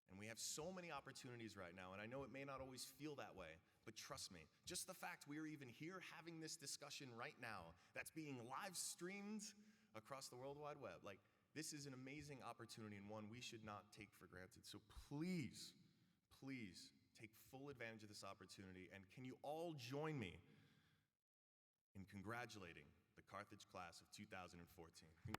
[SPEAKER 5] and we have so many opportunities right now, and I know it may not always feel that way, but trust me, just the fact we are even here having this discussion right now, that's being live streamed across the World Wide Web, like, This is an amazing opportunity and one we should not take for granted. So please, please take full advantage of this opportunity. And can you all join me in congratulating the Carthage class of 2014? Congratulations.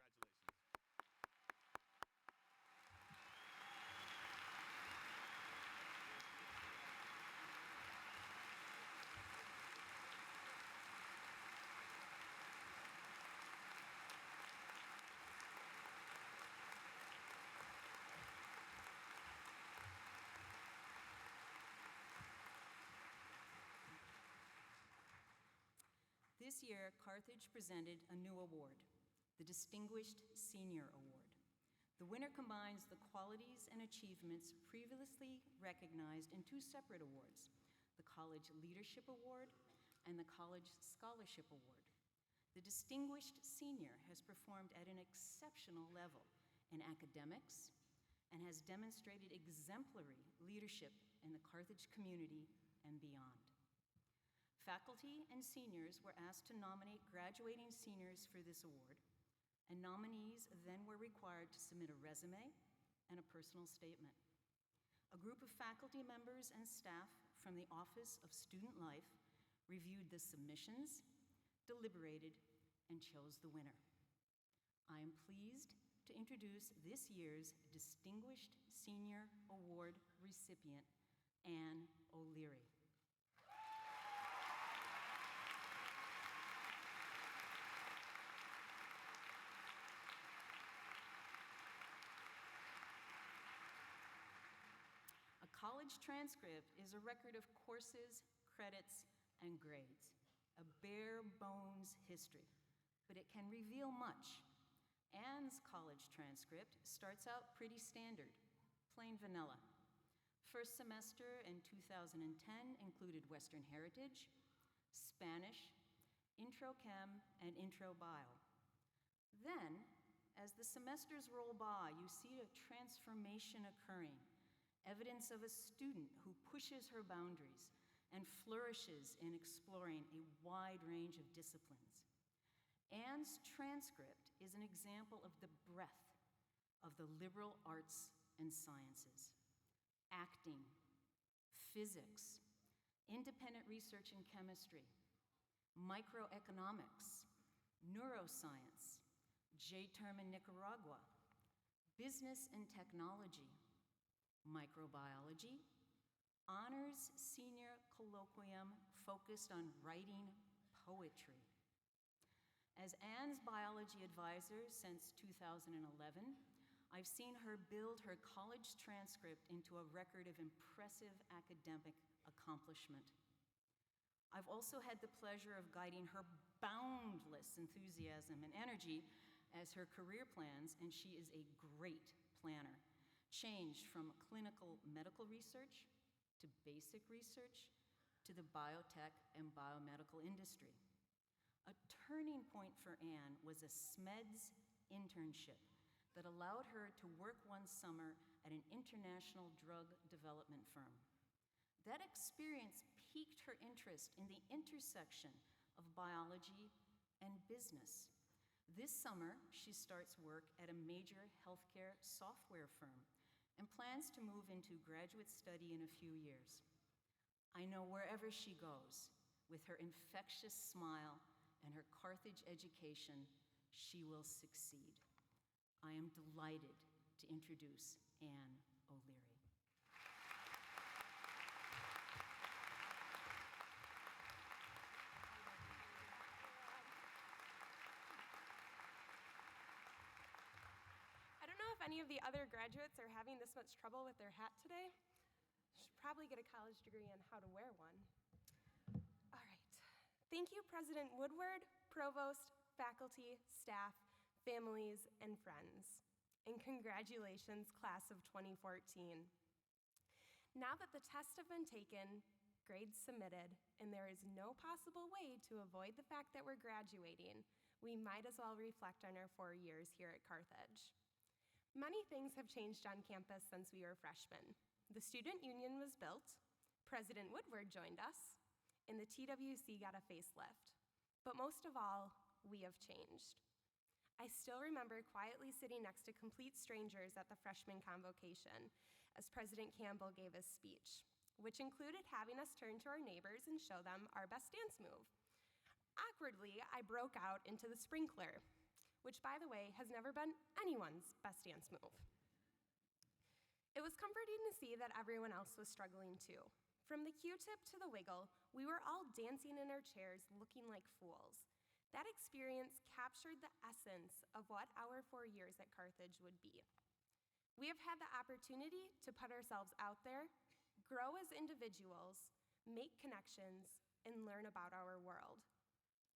[SPEAKER 6] This year, Carthage presented a new award, the Distinguished Senior Award. The winner combines the qualities and achievements previously recognized in two separate awards, the College Leadership Award and the College Scholarship Award. The Distinguished Senior has performed at an exceptional level in academics and has demonstrated exemplary leadership in the Carthage community and beyond. Faculty and seniors were asked to nominate graduating seniors for this award, and nominees then were required to submit a resume and a personal statement. A group of faculty members and staff from the Office of Student Life reviewed the submissions, deliberated, and chose the winner. I am pleased to introduce this year's Distinguished Senior Award recipient, Anne O'Leary. College transcript is a record of courses, credits, and grades, a bare bones history, but it can reveal much. Anne's college transcript starts out pretty standard, plain vanilla. First semester in 2010 included Western Heritage, Spanish, Intro Chem, and Intro Bio. Then, as the semesters roll by, you see a transformation occurring, evidence of a student who pushes her boundaries and flourishes in exploring a wide range of disciplines. Anne's transcript is an example of the breadth of the liberal arts and sciences: acting, physics, independent research in chemistry, microeconomics, neuroscience, J-term in Nicaragua, business and technology, microbiology, honors senior colloquium focused on writing poetry. As Anne's biology advisor since 2011, I've seen her build her college transcript into a record of impressive academic accomplishment. I've also had the pleasure of guiding her boundless enthusiasm and energy as her career plans, and she is a great planner. Changed from clinical medical research to basic research to the biotech and biomedical industry. A turning point for Anne was a SMEDS internship that allowed her to work one summer at an international drug development firm. That experience piqued her interest in the intersection of biology and business. This summer, she starts work at a major healthcare software firm and plans to move into graduate study in a few years. I know wherever she goes, with her infectious smile and her Carthage education, she will succeed. I am delighted to introduce Anne O'Leary.
[SPEAKER 2] If any of the other graduates are having this much trouble with their hat today, should probably get a college degree on how to wear one. All right. Thank you, President Woodward, Provost, faculty, staff, families, and friends. And congratulations, class of 2014. Now that the tests have been taken, grades submitted, and there is no possible way to avoid the fact that we're graduating, we might as well reflect on our 4 years here at Carthage. Many things have changed on campus since we were freshmen. The student union was built, President Woodward joined us, and the TWC got a facelift. But most of all, we have changed.
[SPEAKER 7] I still remember quietly sitting next to complete strangers at the freshman convocation as President Campbell gave his speech, which included having us turn to our neighbors and show them our best dance move. Awkwardly, I broke out into the sprinkler, which, by the way, has never been anyone's best dance move. It was comforting to see that everyone else was struggling too. From the Q-tip to the wiggle, we were all dancing in our chairs looking like fools. That experience captured the essence of what our 4 years at Carthage would be. We have had the opportunity to put ourselves out there, grow as individuals, make connections, and learn about our world.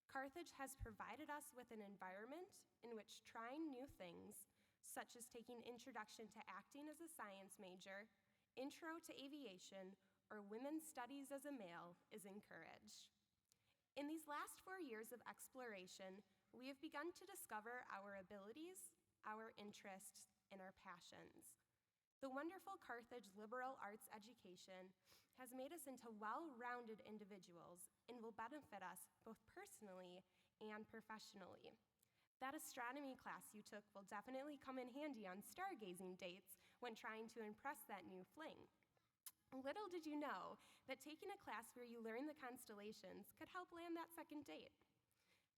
[SPEAKER 7] Carthage has provided us with an environment in which trying new things, such as taking Introduction to Acting as a science major, Intro to Aviation, or Women's Studies as a male, is encouraged. In these last 4 years of exploration, we have begun to discover our abilities, our interests, and our passions. The wonderful Carthage liberal arts education has made us into well-rounded individuals and will benefit us both personally and professionally. That astronomy class you took will definitely come in handy on stargazing dates when trying to impress that new fling. Little did you know that taking a class where you learn the constellations could help land that second date.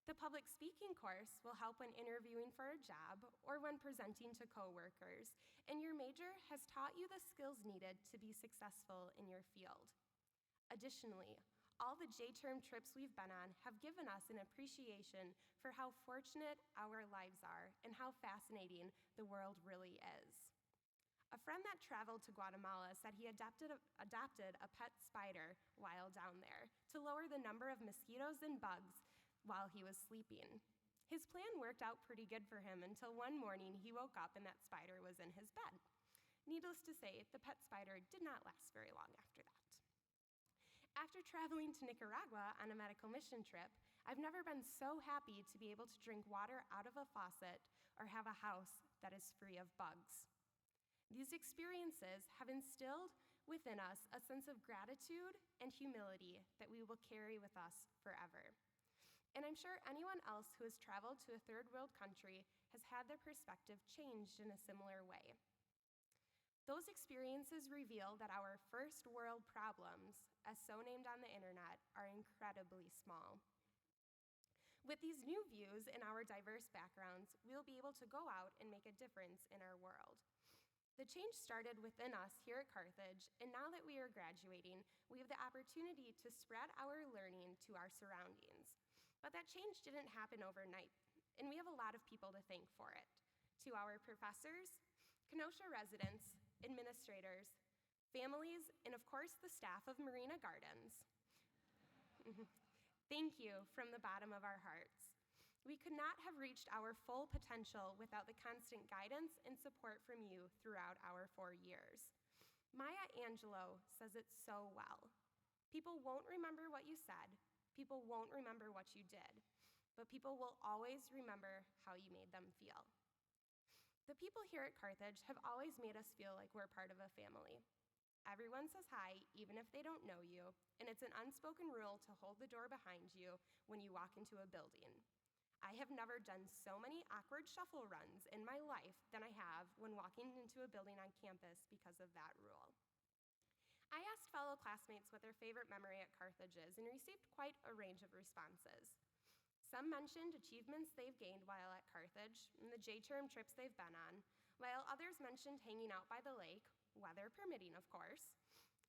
[SPEAKER 7] The public speaking course will help when interviewing for a job or when presenting to coworkers, and your major has taught you the skills needed to be successful in your field. Additionally, all the J-term trips we've been on have given us an appreciation for how fortunate our lives are and how fascinating the world really is. A friend that traveled to Guatemala said he adopted a pet spider while down there to lower the number of mosquitoes and bugs while he was sleeping. His plan worked out pretty good for him until one morning he woke up and that spider was in his bed. Needless to say, the pet spider did not last very long after that. After traveling to Nicaragua on a medical mission trip, I've never been so happy to be able to drink water out of a faucet or have a house that is free of bugs. These experiences have instilled within us a sense of gratitude and humility that we will carry with us forever. And I'm sure anyone else who has traveled to a third world country has had their perspective changed in a similar way. Those experiences reveal that our first world problems, as so named on the internet, are incredibly small. With these new views and our diverse backgrounds, we'll be able to go out and make a difference in our world. The change started within us here at Carthage, and now that we are graduating, we have the opportunity to spread our learning to our surroundings. But that change didn't happen overnight, and we have a lot of people to thank for it. To our professors, Kenosha residents, administrators, families, and of course the staff of Marina Gardens. Thank you from the bottom of our hearts. We could not have reached our full potential without the constant guidance and support from you throughout our 4 years. Maya Angelou says it so well. People won't remember what you said, people won't remember what you did, but people will always remember how you made them feel. The people here at Carthage have always made us feel like we're part of a family. Everyone says hi, even if they don't know you, and it's an unspoken rule to hold the door behind you when you walk into a building. I have never done so many awkward shuffle runs in my life than I have when walking into a building on campus because of that rule. I asked fellow classmates what their favorite memory at Carthage is and received quite a range of responses. Some mentioned achievements they've gained while at Carthage and the J-term trips they've been on, while others mentioned hanging out by the lake, weather permitting, of course.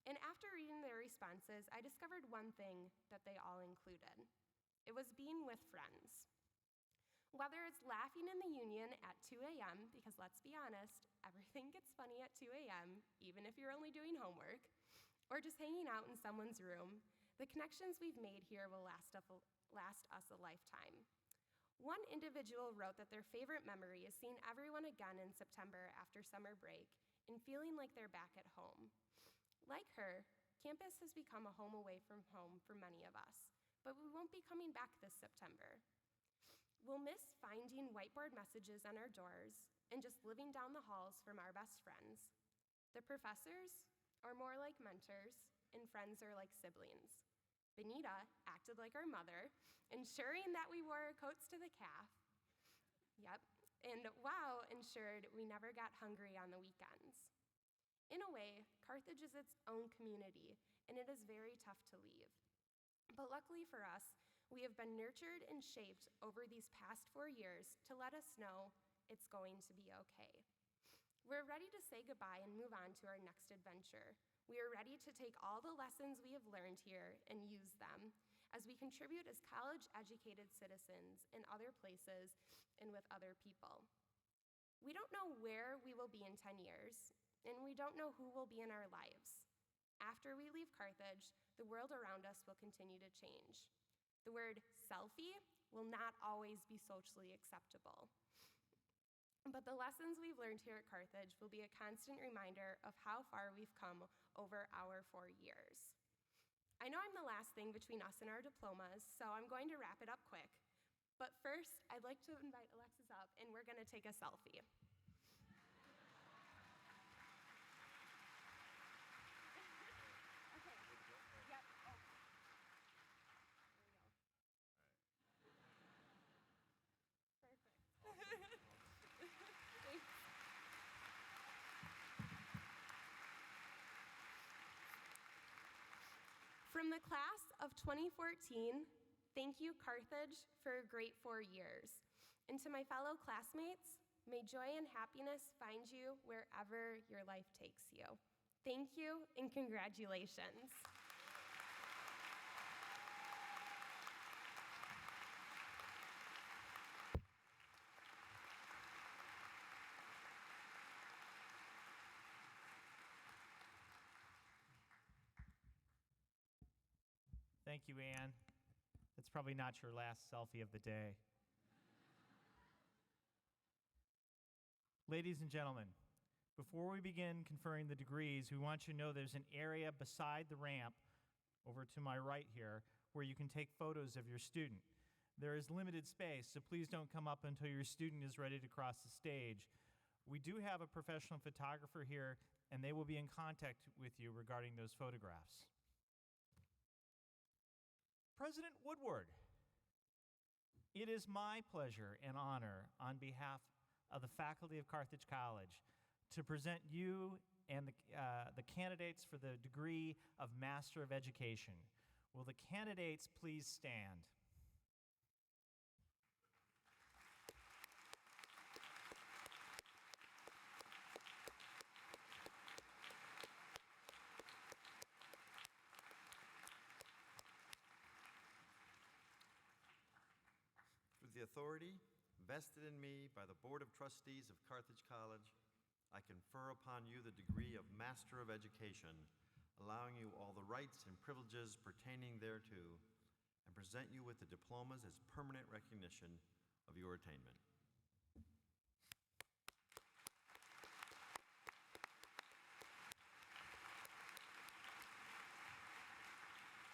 [SPEAKER 7] And after reading their responses, I discovered one thing that they all included. It was being with friends. Whether it's laughing in the Union at 2 a.m., because let's be honest, everything gets funny at 2 a.m., even if you're only doing homework, or just hanging out in someone's room, the connections we've made here will last us a lifetime. One individual wrote that their favorite memory is seeing everyone again in September after summer break and feeling like they're back at home. Like her, campus has become a home away from home for many of us, but we won't be coming back this September. We'll miss finding whiteboard messages on our doors and just living down the halls from our best friends. The professors are more like mentors, and friends are like siblings. Benita acted like our mother, ensuring that we wore our coats to the calf. Yep. And WOW ensured we never got hungry on the weekends. In a way, Carthage is its own community, and it is very tough to leave. But luckily for us, we have been nurtured and shaped over these past 4 years to let us know it's going to be okay. We're ready to say goodbye and move on to our next adventure. We are ready to take all the lessons we have learned here and use them as we contribute as college-educated citizens in other places and with other people. We don't know where we will be in 10 years, and we don't know who will be in our lives. After we leave Carthage, the world around us will continue to change. The word selfie will not always be socially acceptable. But the lessons we've learned here at Carthage will be a constant reminder of how far we've come over our 4 years. I know I'm the last thing between us and our diplomas, so I'm going to wrap it up quick. But first, I'd like to invite Alexis up, and we're going to take a selfie. Okay. Yep. Oh. There we go. Perfect. Thanks. From the class of 2014, thank you, Carthage, for a great 4 years. And to my fellow classmates, may joy and happiness find you wherever your life takes you. Thank you and congratulations.
[SPEAKER 3] Thank you, Anne. It's probably not your last selfie of the day. Ladies and gentlemen, before we begin conferring the degrees, we want you to know there's an area beside the ramp over to my right here where you can take photos of your student. There is limited space, so please don't come up until your student is ready to cross the stage. We do have a professional photographer here, and they will be in contact with you regarding those photographs. President Woodward, it is my pleasure and honor on behalf of the faculty of Carthage College to present you and the candidates for the degree of Master of Education. Will the candidates please stand?
[SPEAKER 1] With the authority vested in me by the Board of Trustees of Carthage College, I confer upon you the degree of Master of Education, allowing you all the rights and privileges pertaining thereto, and present you with the diplomas as permanent recognition of your attainment.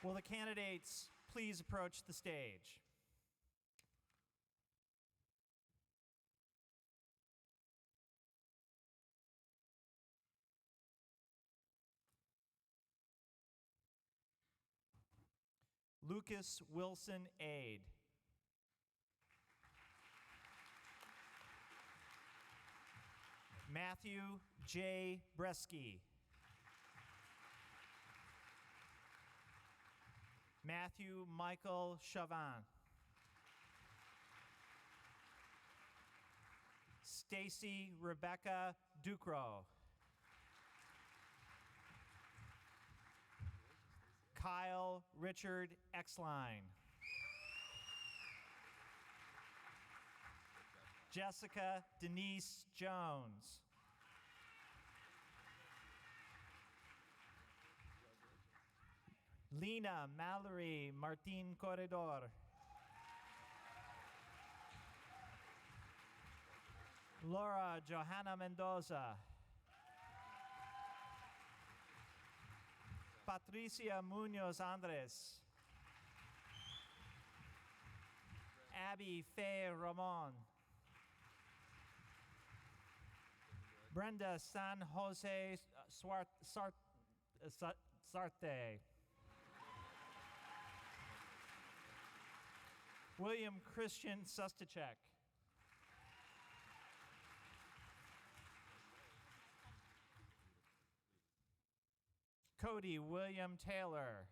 [SPEAKER 3] Will the candidates please approach the stage? Lucas Wilson Aid. Matthew J. Bresky. Matthew Michael Chauvin. Stacy Rebecca Ducro. Kyle Richard Exline. Jessica Denise Jones. Lena Mallory Martin Corredor. Laura Johanna Mendoza. Patricia Munoz Andres. Abby Faye Ramon. Brenda San Jose Sarte. William Christian Sustachek. Cody William Taylor.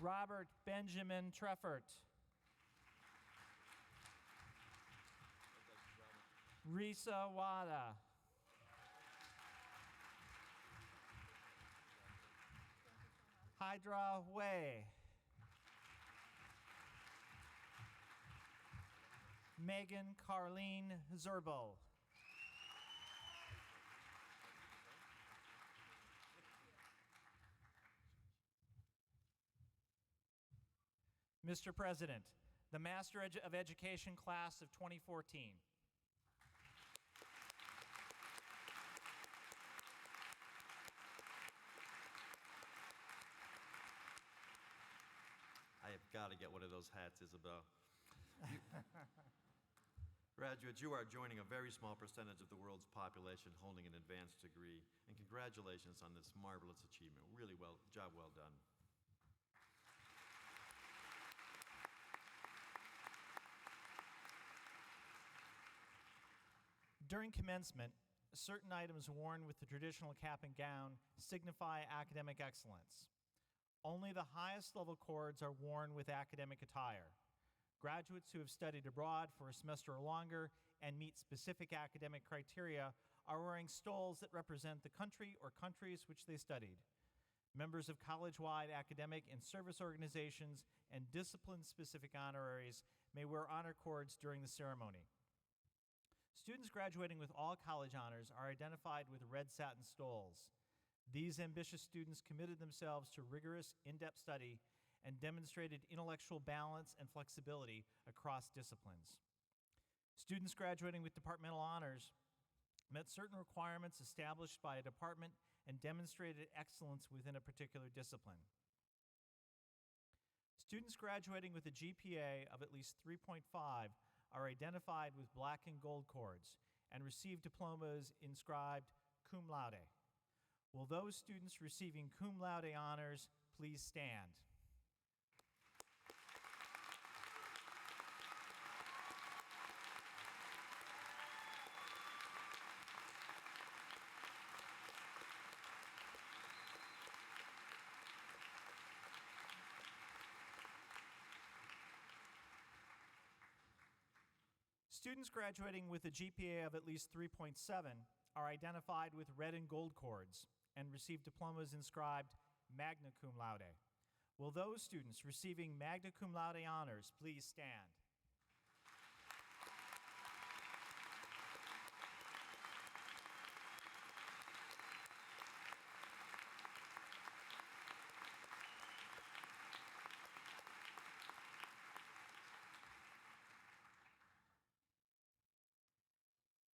[SPEAKER 3] Robert Benjamin Treffert. Risa Wada. Hydra Way. Megan Carlene Zerbel. Mr. President, the Master of Education class of 2014.
[SPEAKER 1] I have got to get one of those hats, Isabel. Graduates, you are joining a very small percentage of the world's population holding an advanced degree, and congratulations on this marvelous achievement. Really job well done.
[SPEAKER 3] During commencement, certain items worn with the traditional cap and gown signify academic excellence. Only the highest level cords are worn with academic attire. Graduates who have studied abroad for a semester or longer and meet specific academic criteria are wearing stoles that represent the country or countries which they studied. Members of college-wide academic and service organizations and discipline-specific honoraries may wear honor cords during the ceremony. Students graduating with all college honors are identified with red satin stoles. These ambitious students committed themselves to rigorous, in-depth study and demonstrated intellectual balance and flexibility across disciplines. Students graduating with departmental honors met certain requirements established by a department and demonstrated excellence within a particular discipline. Students graduating with a GPA of at least 3.5 are identified with black and gold cords and receive diplomas inscribed cum laude. Will those students receiving cum laude honors please stand? Students graduating with a GPA of at least 3.7 are identified with red and gold cords and receive diplomas inscribed magna cum laude. Will those students receiving magna cum laude honors please stand?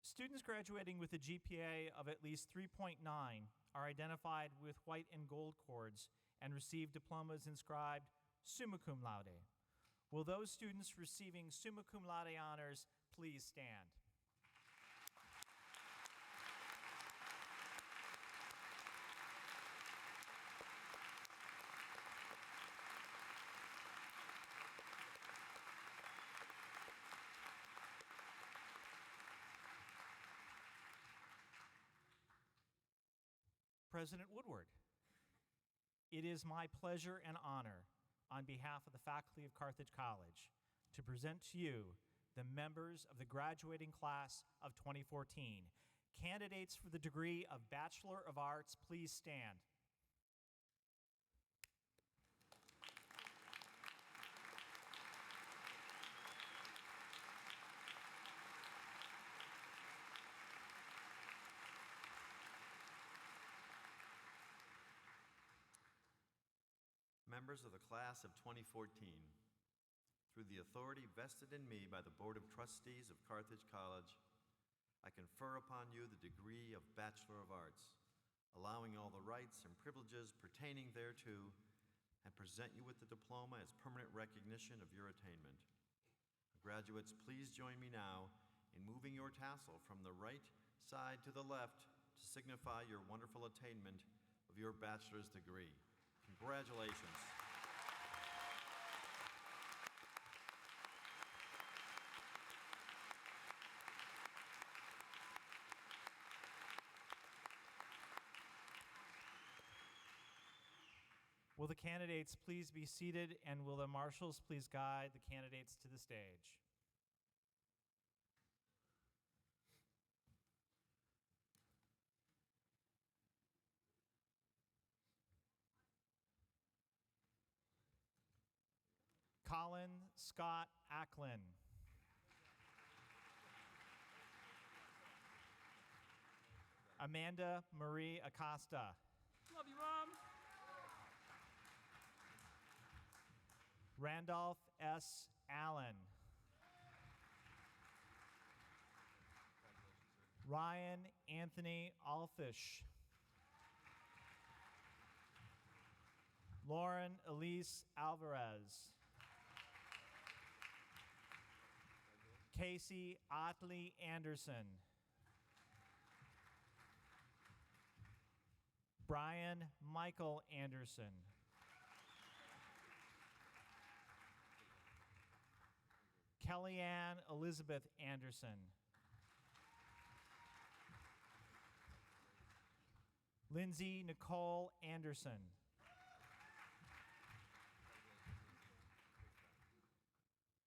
[SPEAKER 3] Students graduating with a GPA of at least 3.9 are identified with white and gold cords and receive diplomas inscribed summa cum laude. Will those students receiving summa cum laude honors please stand? President Woodward, it is my pleasure and honor on behalf of the faculty of Carthage College to present to you the members of the graduating class of 2014. Candidates for the degree of Bachelor of Arts, please stand.
[SPEAKER 1] Members of the class of 2014, through the authority vested in me by the Board of Trustees of Carthage College, I confer upon you the degree of Bachelor of Arts, allowing all the rights and privileges pertaining thereto, and present you with the diploma as permanent recognition of your attainment. Graduates, please join me now in moving your tassel from the right side to the left to signify your wonderful attainment of your bachelor's degree. Congratulations.
[SPEAKER 3] Will the candidates please be seated, and will the marshals please guide the candidates to the stage? Colin Scott Acklin. Amanda Marie Acosta.
[SPEAKER 8] Love you, Mom.
[SPEAKER 3] Randolph S. Allen. Ryan Anthony Alfish. Lauren Elise Alvarez. Casey Otley Anderson. Brian Michael Anderson. Kellyanne Elizabeth Anderson. Lindsay Nicole Anderson.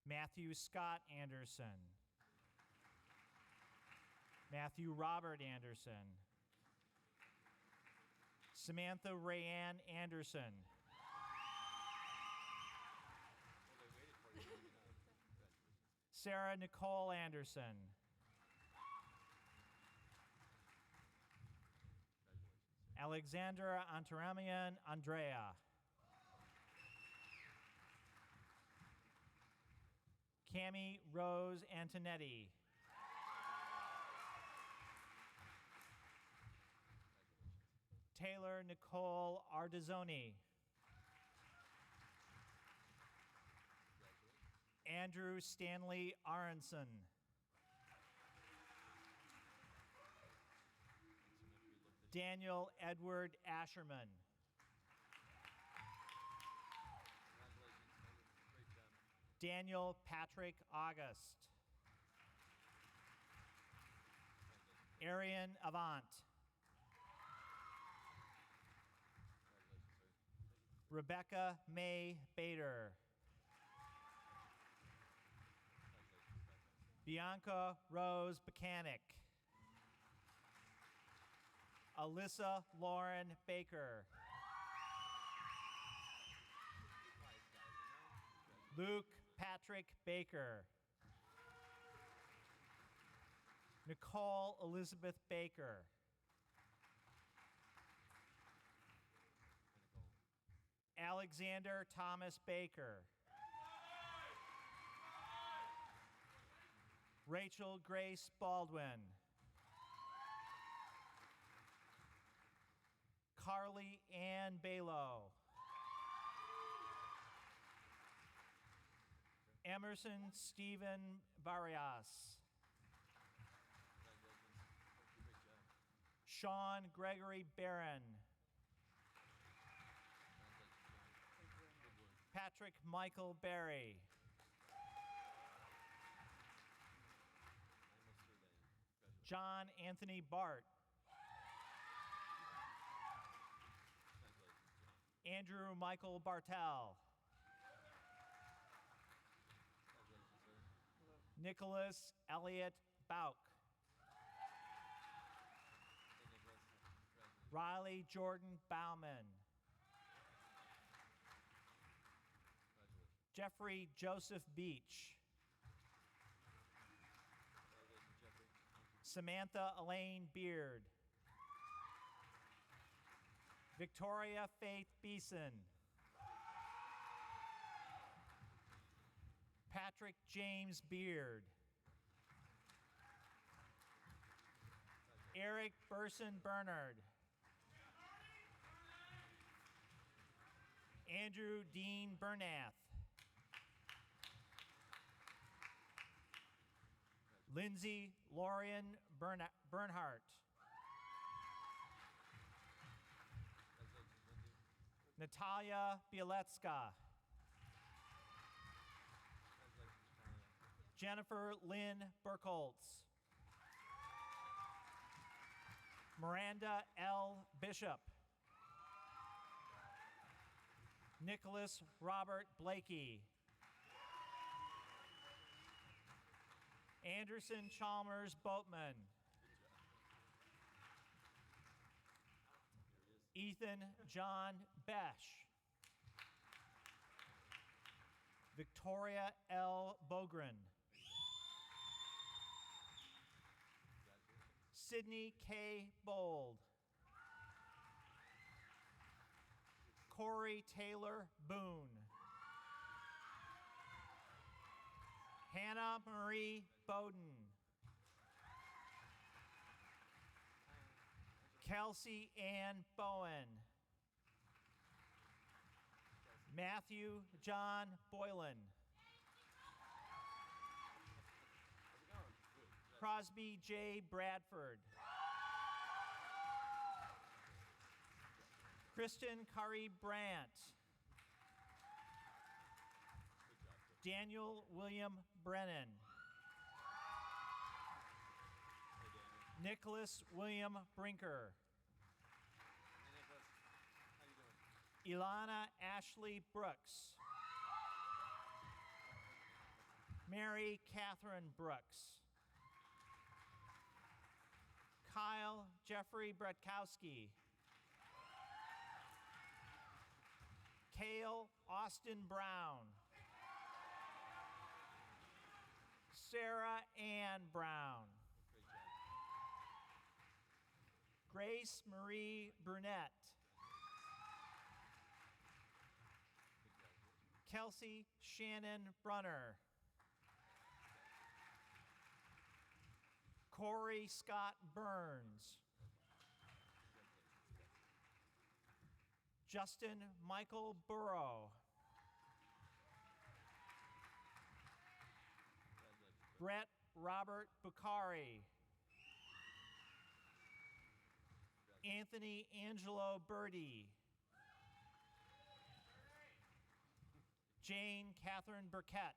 [SPEAKER 3] Matthew Scott Anderson. Matthew Robert Anderson. Samantha Rayanne Anderson. Sarah Nicole Anderson. Alexandra Antaramian Andrea. Cami Rose Antonetti. Taylor Nicole Ardizzoni. Andrew Stanley Aronson. Daniel Edward Asherman. Daniel Patrick August. Arian Avant. Rebecca May Bader. Bianca Rose Bacanic. Alyssa Lauren Baker. Luke Patrick Baker. Nicole Elizabeth Baker. Alexander Thomas Baker. Rachel Grace Baldwin. Carly Ann Balo. Emerson Stephen Barrias. Sean Gregory Barron. Patrick Michael Berry. John Anthony Bart. Andrew Michael Bartel. Nicholas Elliott Bauk. Riley Jordan Bauman. Jeffrey Joseph Beach. Samantha Elaine Beard. Victoria Faith Beeson. Patrick James Beard. Eric Burson Bernard. Andrew Dean Bernath. Lindsay Lorian Bernhardt. Natalia Bielecka. Jennifer Lynn Burkholtz. Miranda L. Bishop. Nicholas Robert Blakey. Anderson Chalmers Boatman. Ethan John Besh. Victoria L. Bogren. Sydney K. Bold. Corey Taylor Boone. Hannah Marie Bowden. Kelsey Ann Bowen. Matthew John Boylan. Crosby J. Bradford. Kristen Curry Brandt. Daniel William Brennan. Nicholas William Brinker. Ilana Ashley Brooks. Mary Catherine Brooks. Kyle Jeffrey Bretkowski. Cale Austin Brown. Sarah Ann Brown. Grace Marie Burnett. Kelsey Shannon Brunner. Corey Scott Burns. Justin Michael Burrow. Brett Robert Bukhari. Anthony Angelo Birdie. Jane Catherine Burkett.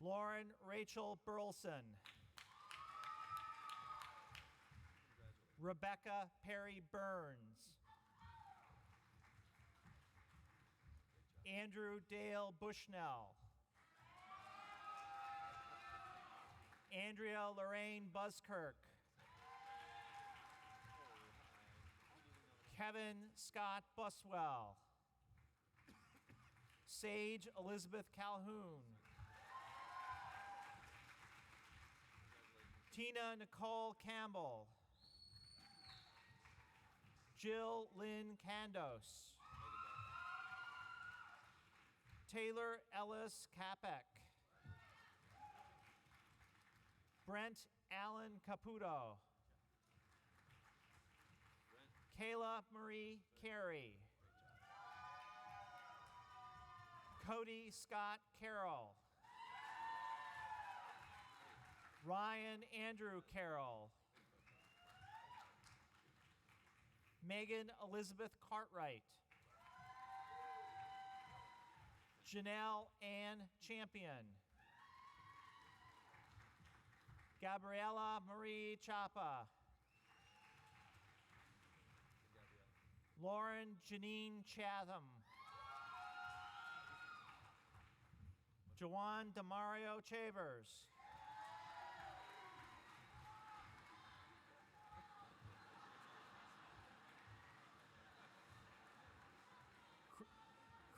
[SPEAKER 3] Lauren Rachel Burleson. Rebecca Perry Burns. Andrew Dale Bushnell. Andrea Lorraine Buskirk. Kevin Scott Buswell. Sage Elizabeth Calhoun. Tina Nicole Campbell. Jill Lynn Candos. Taylor Ellis Capek. Brent Allen Caputo. Kayla Marie Carey. Cody Scott Carroll. Ryan Andrew Carroll. Megan Elizabeth Cartwright. Janelle Ann Champion. Gabriella Marie Chapa. Lauren Janine Chatham. Jawan Demario Chavers.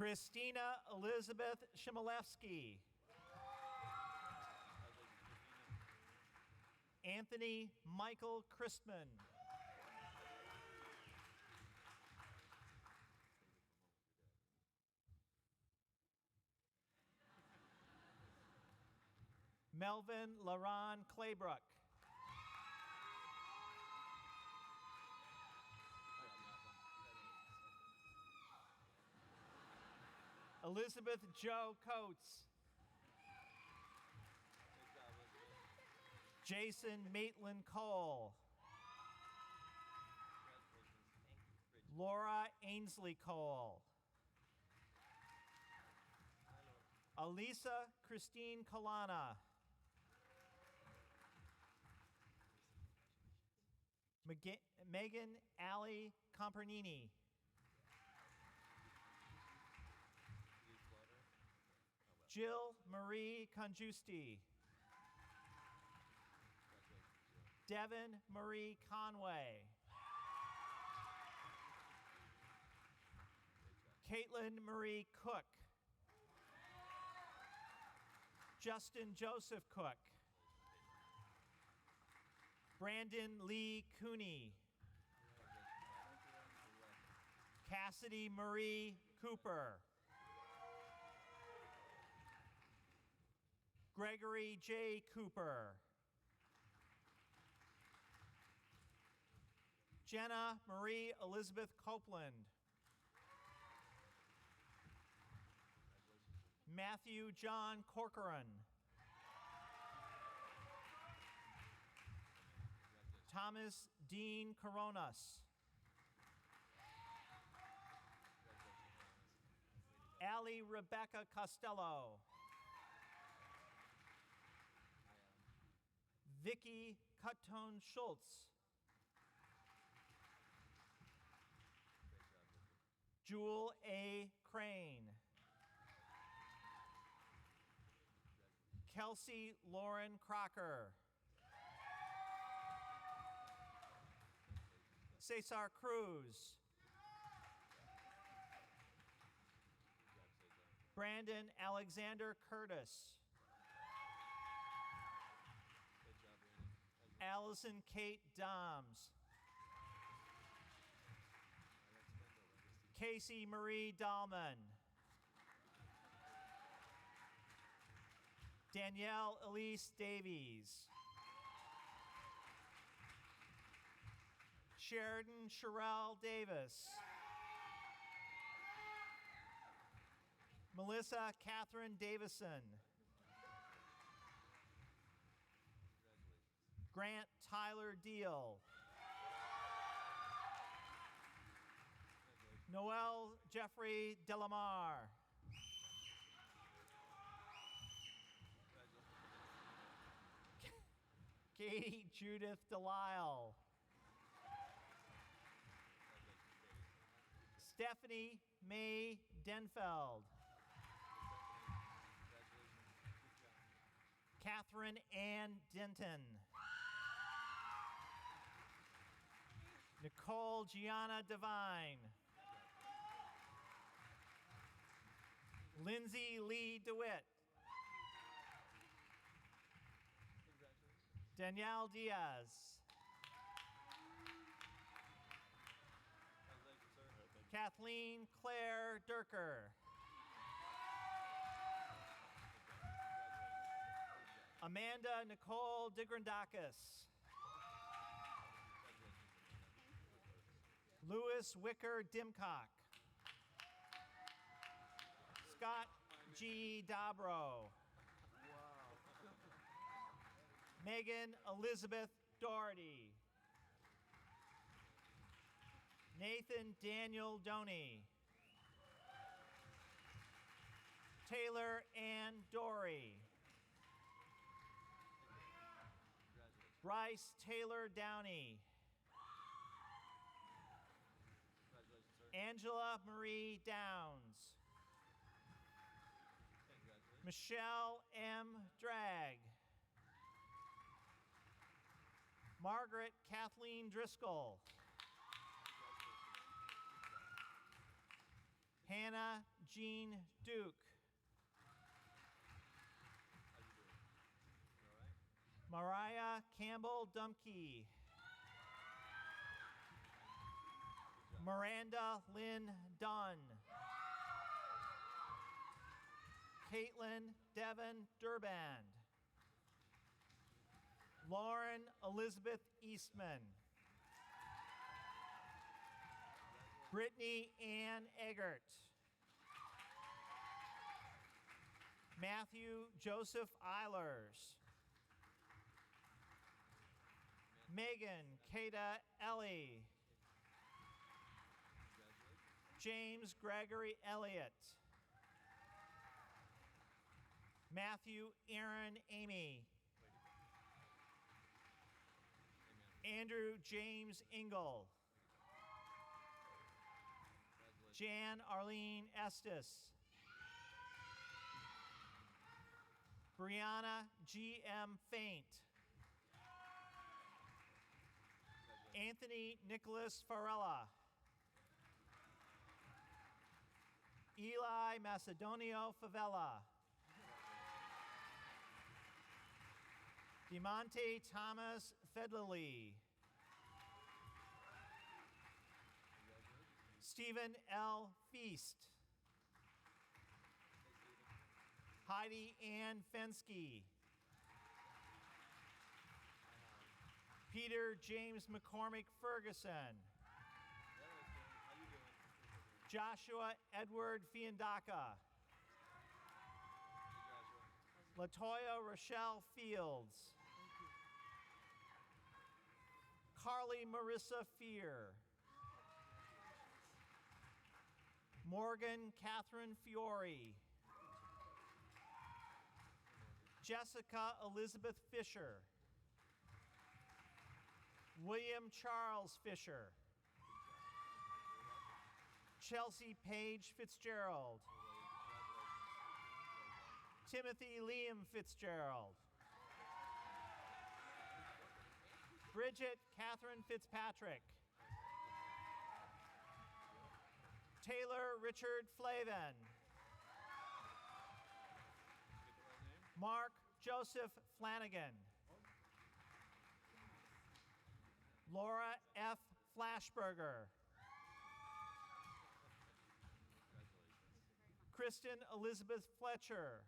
[SPEAKER 3] Christina Elizabeth Shimolevsky. Anthony Michael Christman. Melvin LaRon Claybrook. Elizabeth Jo Coates. Jason Maitland Cole. Laura Ainsley Cole. Alisa Christine Kalana. Megan Allie Compernini. Jill Marie Congiusti. Devin Marie Conway. Caitlin Marie Cook. Justin Joseph Cook. Brandon Lee Cooney. Cassidy Marie Cooper. Gregory J. Cooper. Jenna Marie Elizabeth Copeland. Matthew John Corcoran. Thomas Dean Coronas. Allie Rebecca Costello. Vicky Cutone Schultz. Jewel A. Crane. Kelsey Lauren Crocker. Cesar Cruz. Brandon Alexander Curtis. Allison Kate Doms. Casey Marie Dahlman. Danielle Elise Davies. Sheridan Sherelle Davis. Melissa Catherine Davison. Grant Tyler Deal. Noel Jeffrey Delamar. Katie Judith Delisle. Stephanie Mae Denfeld. Catherine Ann Denton. Nicole Gianna Devine. Lindsay Lee DeWitt. Danielle Diaz. Kathleen Claire Durker. Amanda Nicole DeGrandakis. Louis Wicker Dimcock. Scott G. Dabro. Megan Elizabeth Doherty. Nathan Daniel Doney. Taylor Ann Dory. Bryce Taylor Downey. Angela Marie Downs. Michelle M. Dragg. Margaret Kathleen Driscoll. Hannah Jean Duke. Mariah Campbell Dumke. Miranda Lynn Dunn. Caitlin Devon Durband. Lauren Elizabeth Eastman. Brittany Ann Eggert. Matthew Joseph Eilers. Megan Kada Ellie. James Gregory Elliott. Matthew Aaron Amy. Andrew James Engel. Jan Arlene Estes. Brianna G.M. Faint. Anthony Nicholas Farella. Eli Macedonio Favela. DeMonte Thomas Fedley. Stephen L. Feast. Heidi Ann Fensky. Peter James McCormick Ferguson. Joshua Edward Fiandaca. Latoya Rochelle Fields. Carly Marissa Fear. Morgan Catherine Fiore. Jessica Elizabeth Fisher. William Charles Fisher. Chelsea Paige Fitzgerald. Timothy Liam Fitzgerald. Bridget Catherine Fitzpatrick. Taylor Richard Flavin. Mark Joseph Flanagan. Laura F. Flashberger. Kristen Elizabeth Fletcher.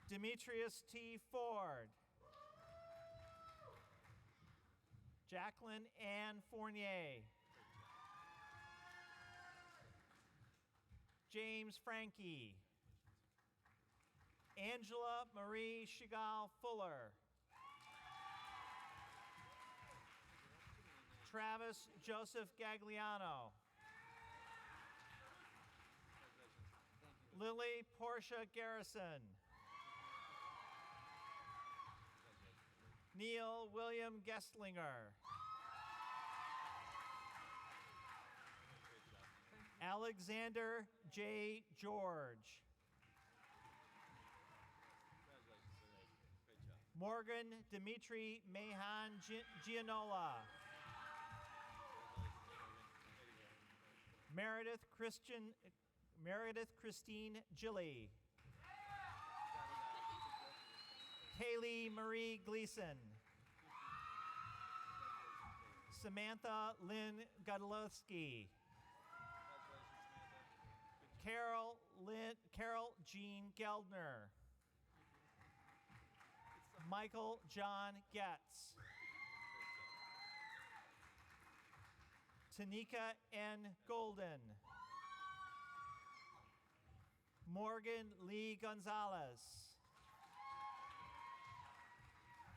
[SPEAKER 3] Demetrius T. Ford. Jacqueline Ann Fournier. James Frankie. Angela Marie Shigal Fuller. Travis Joseph Gagliano. Lily Portia Garrison. Neil William Gestlinger. Alexander J. George. Morgan Dimitri Mahan Gianola. Meredith Christine Gilly. Kaylee Marie Gleason. Samantha Lynn Godlowski. Carol Jean Geldner. Michael John Getz. Tanika N. Golden. Morgan Lee Gonzalez.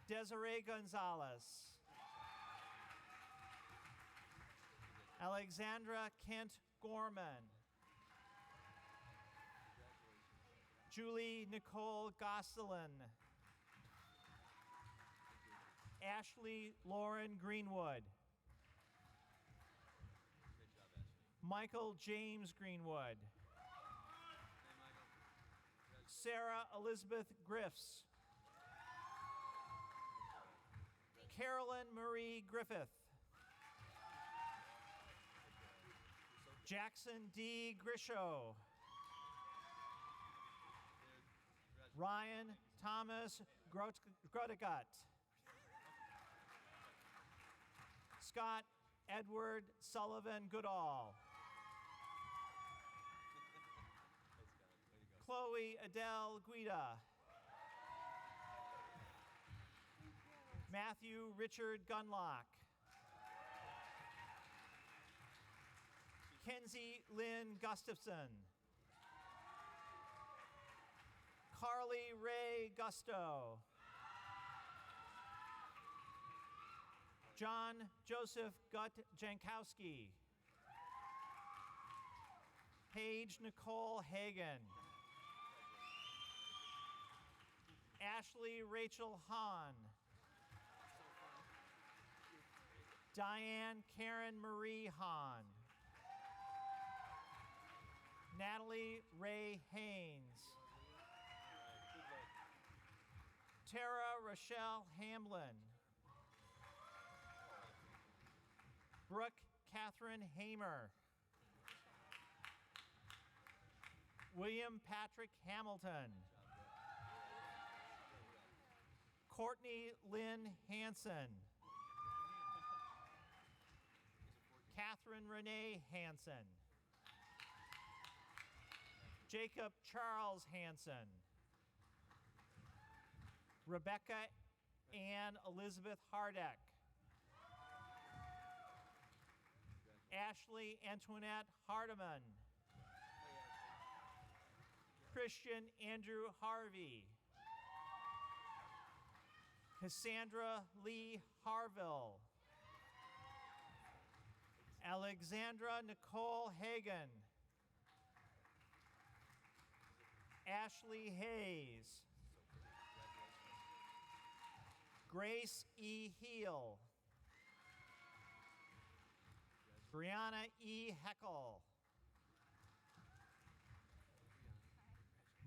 [SPEAKER 3] Desiree Gonzalez. Alexandra Kent Gorman. Julie Nicole Gosselin. Ashley Lauren Greenwood. Michael James Greenwood. Sarah Elizabeth Griffs. Carolyn Marie Griffith. Jackson D. Grisho. Ryan Thomas Grotegut. Scott Edward Sullivan Goodall. Chloe Adele Guida. Matthew Richard Gunlock. Kenzie Lynn Gustafson. Carly Ray Gusto. John Joseph Gutt Jankowski. Paige Nicole Hagan. Ashley Rachel Hahn. Diane Karen Marie Hahn. Natalie Ray Haynes. Tara Rochelle Hamlin. Brooke Catherine Hamer. William Patrick Hamilton. Courtney Lynn Hansen. Catherine Renee Hansen. Jacob Charles Hansen. Rebecca Ann Elizabeth Hardeck. Ashley Antoinette Hardiman. Christian Andrew Harvey. Cassandra Lee Harville. Alexandra Nicole Hagan. Ashley Hayes. Grace E. Heel. Brianna E. Heckel.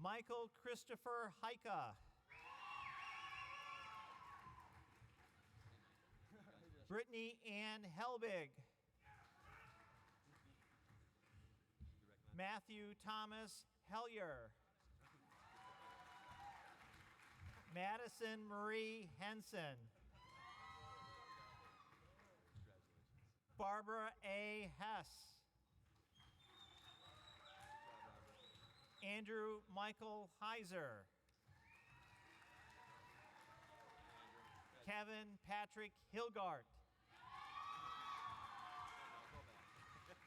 [SPEAKER 3] Michael Christopher Heika. Brittany Ann Helbig. Matthew Thomas Hellier. Madison Marie Henson. Barbara A. Hess. Andrew Michael Heiser. Kevin Patrick Hilgart.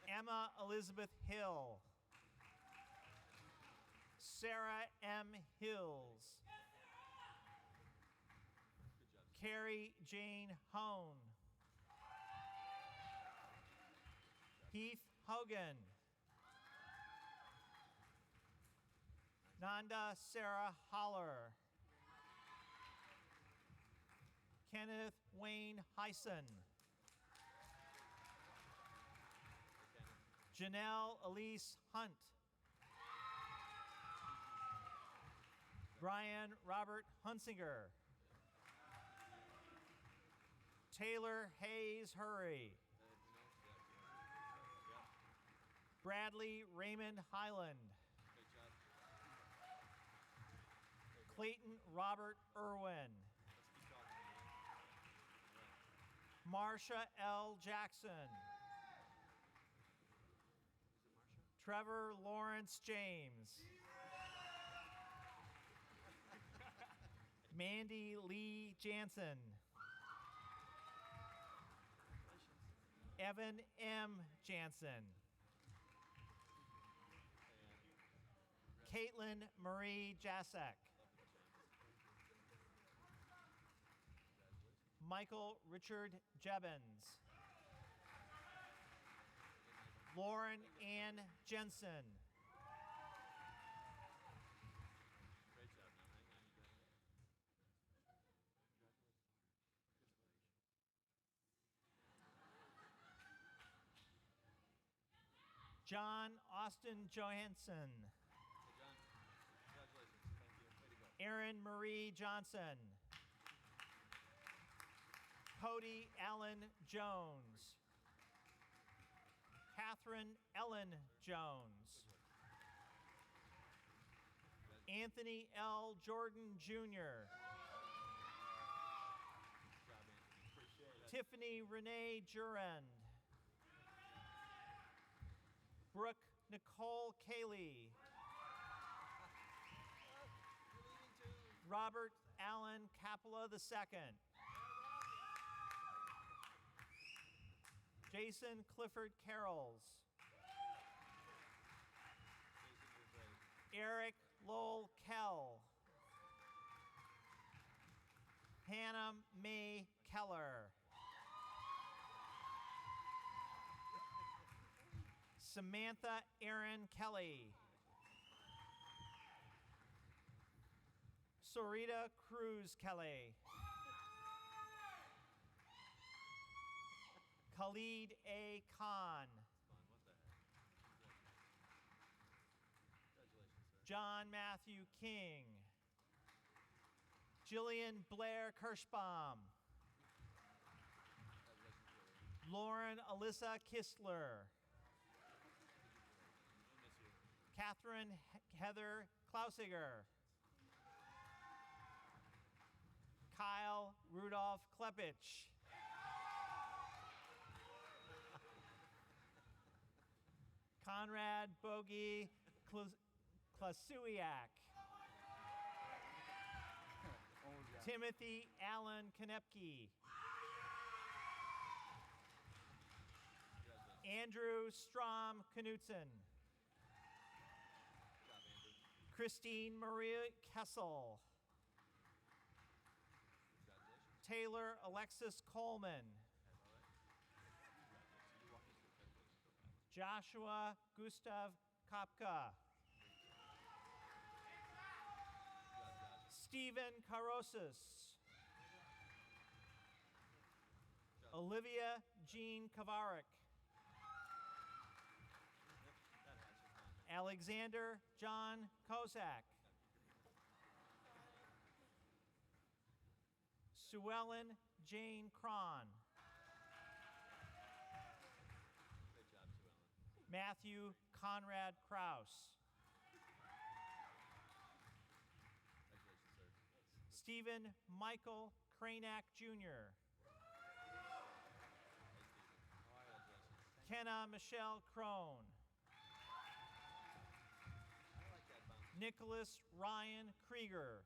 [SPEAKER 3] Emma Elizabeth Hill. Sarah M. Hills. Carrie Jane Hone. Heath Hogan. Nanda Sarah Holler. Kenneth Wayne Heisen. Janelle Elise Hunt. Brian Robert Hunsinger. Taylor Hayes Hurry. Bradley Raymond Highland. Clayton Robert Irwin. Marsha L. Jackson. Trevor Lawrence James. Mandy Lee Jansen. Evan M. Jansen. Caitlin Marie Jasek. Michael Richard Jebbins. Lauren Ann Jensen. John Austin Johansson. Erin Marie Johnson. Cody Allen Jones. Catherine Ellen Jones. Anthony L. Jordan Jr. Tiffany Renee Jurend. Brooke Nicole Cayley. Robert Allen Capella II. Jason Clifford Carrolls. Eric Lowell Kell. Hannah Mae Keller. Samantha Erin Kelly. Sorita Cruz Kelly. Khalid A. Khan. John Matthew King. Jillian Blair Kirschbaum. Lauren Alyssa Kistler. Catherine Heather Klausiger. Kyle Rudolph Klepich. Conrad Bogie Klasuiak. Timothy Allen Konepke. Andrew Strom Knutson. Christine Maria Kessel. Taylor Alexis Coleman. Joshua Gustav Kopka. Stephen Carosis. Olivia Jean Kavarik. Alexander John Kozak. Sue Ellen Jane Cron. Matthew Conrad Kraus. Stephen Michael Kranak Jr. Kenna Michelle Crone. Nicholas Ryan Krieger.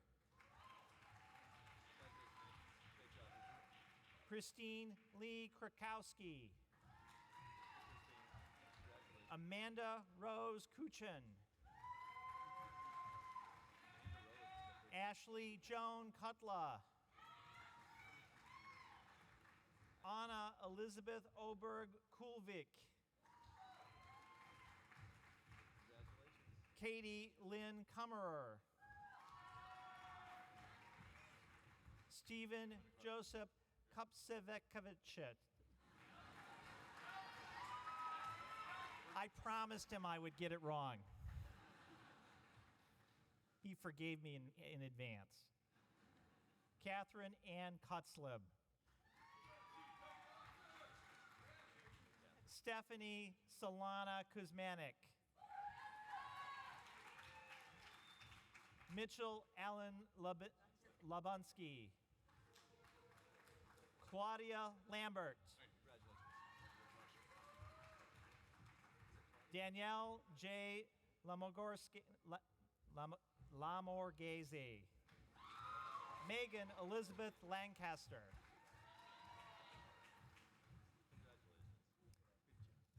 [SPEAKER 3] Christine Lee Krakowski. Amanda Rose Kuchin. Ashley Joan Cutla. Anna Elizabeth Oberg Kulvik. Katie Lynn Kummerer. Stephen Joseph Kupsevekovich. I promised him I would get it wrong. He forgave me in advance. Catherine Ann Kutzleb. Stephanie Solana Kuzmanik. Mitchell Allen Labunsky. Claudia Lambert. Danielle J. Lamorgese. Megan Elizabeth Lancaster.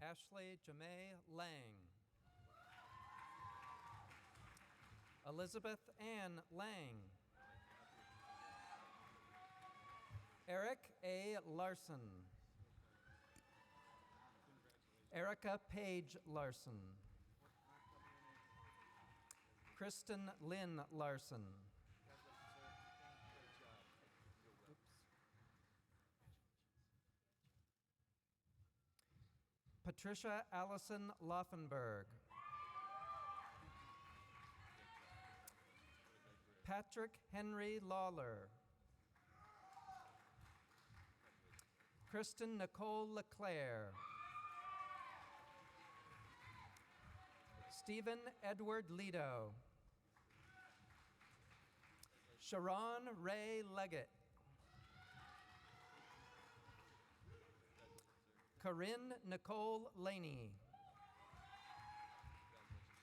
[SPEAKER 8] Ashley Jamay Lang. Elizabeth Ann Lang. Eric A. Larson. Erica Page Larson. Kristen Lynn Larson. Patricia Allison Laufenberg. Patrick Henry Lawler. Kristen Nicole LeClaire. Stephen Edward Lido. Sharon Ray Leggett. Corinne Nicole Laney.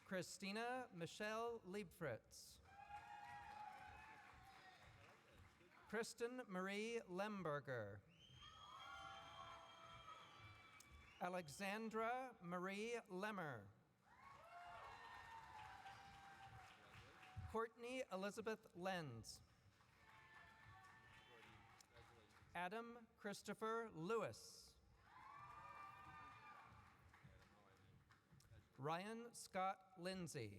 [SPEAKER 8] Christina Michelle Liebfritz. Kristen Marie Lemberger. Alexandra Marie Lemmer. Courtney Elizabeth Lenz. Adam Christopher Lewis. Ryan Scott Lindsay.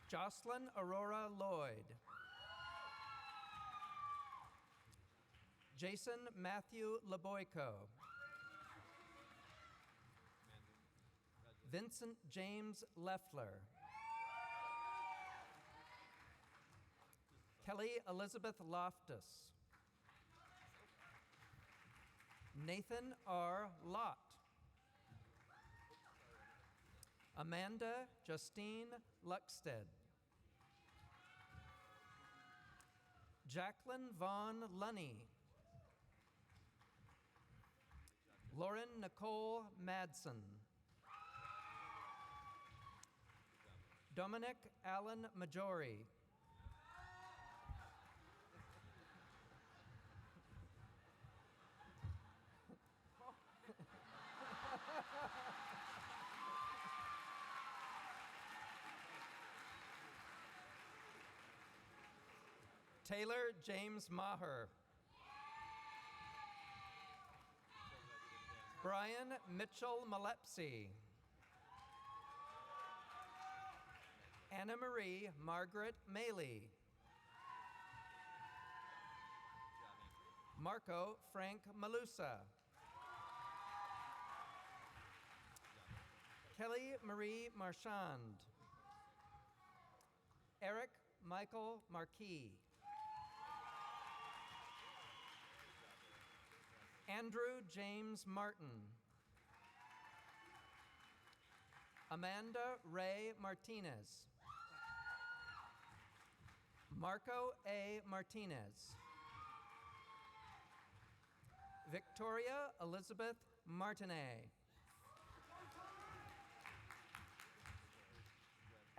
[SPEAKER 8] Jocelyn Aurora Lloyd. Jason Matthew Leboyko. Vincent James Leffler. Kelly Elizabeth Loftus. Nathan R. Lott. Amanda Justine Luckstead. Jacqueline Vaughn Lunny. Lauren Nicole Madsen. Dominic Allen Majori. Taylor James Maher. Brian Mitchell Malepsy. Anna Marie Margaret Maley. Marco Frank Malusa. Kelly Marie Marchand. Eric Michael Marquis. Andrew James Martin. Amanda Ray Martinez. Marco A. Martinez. Victoria Elizabeth Martinet.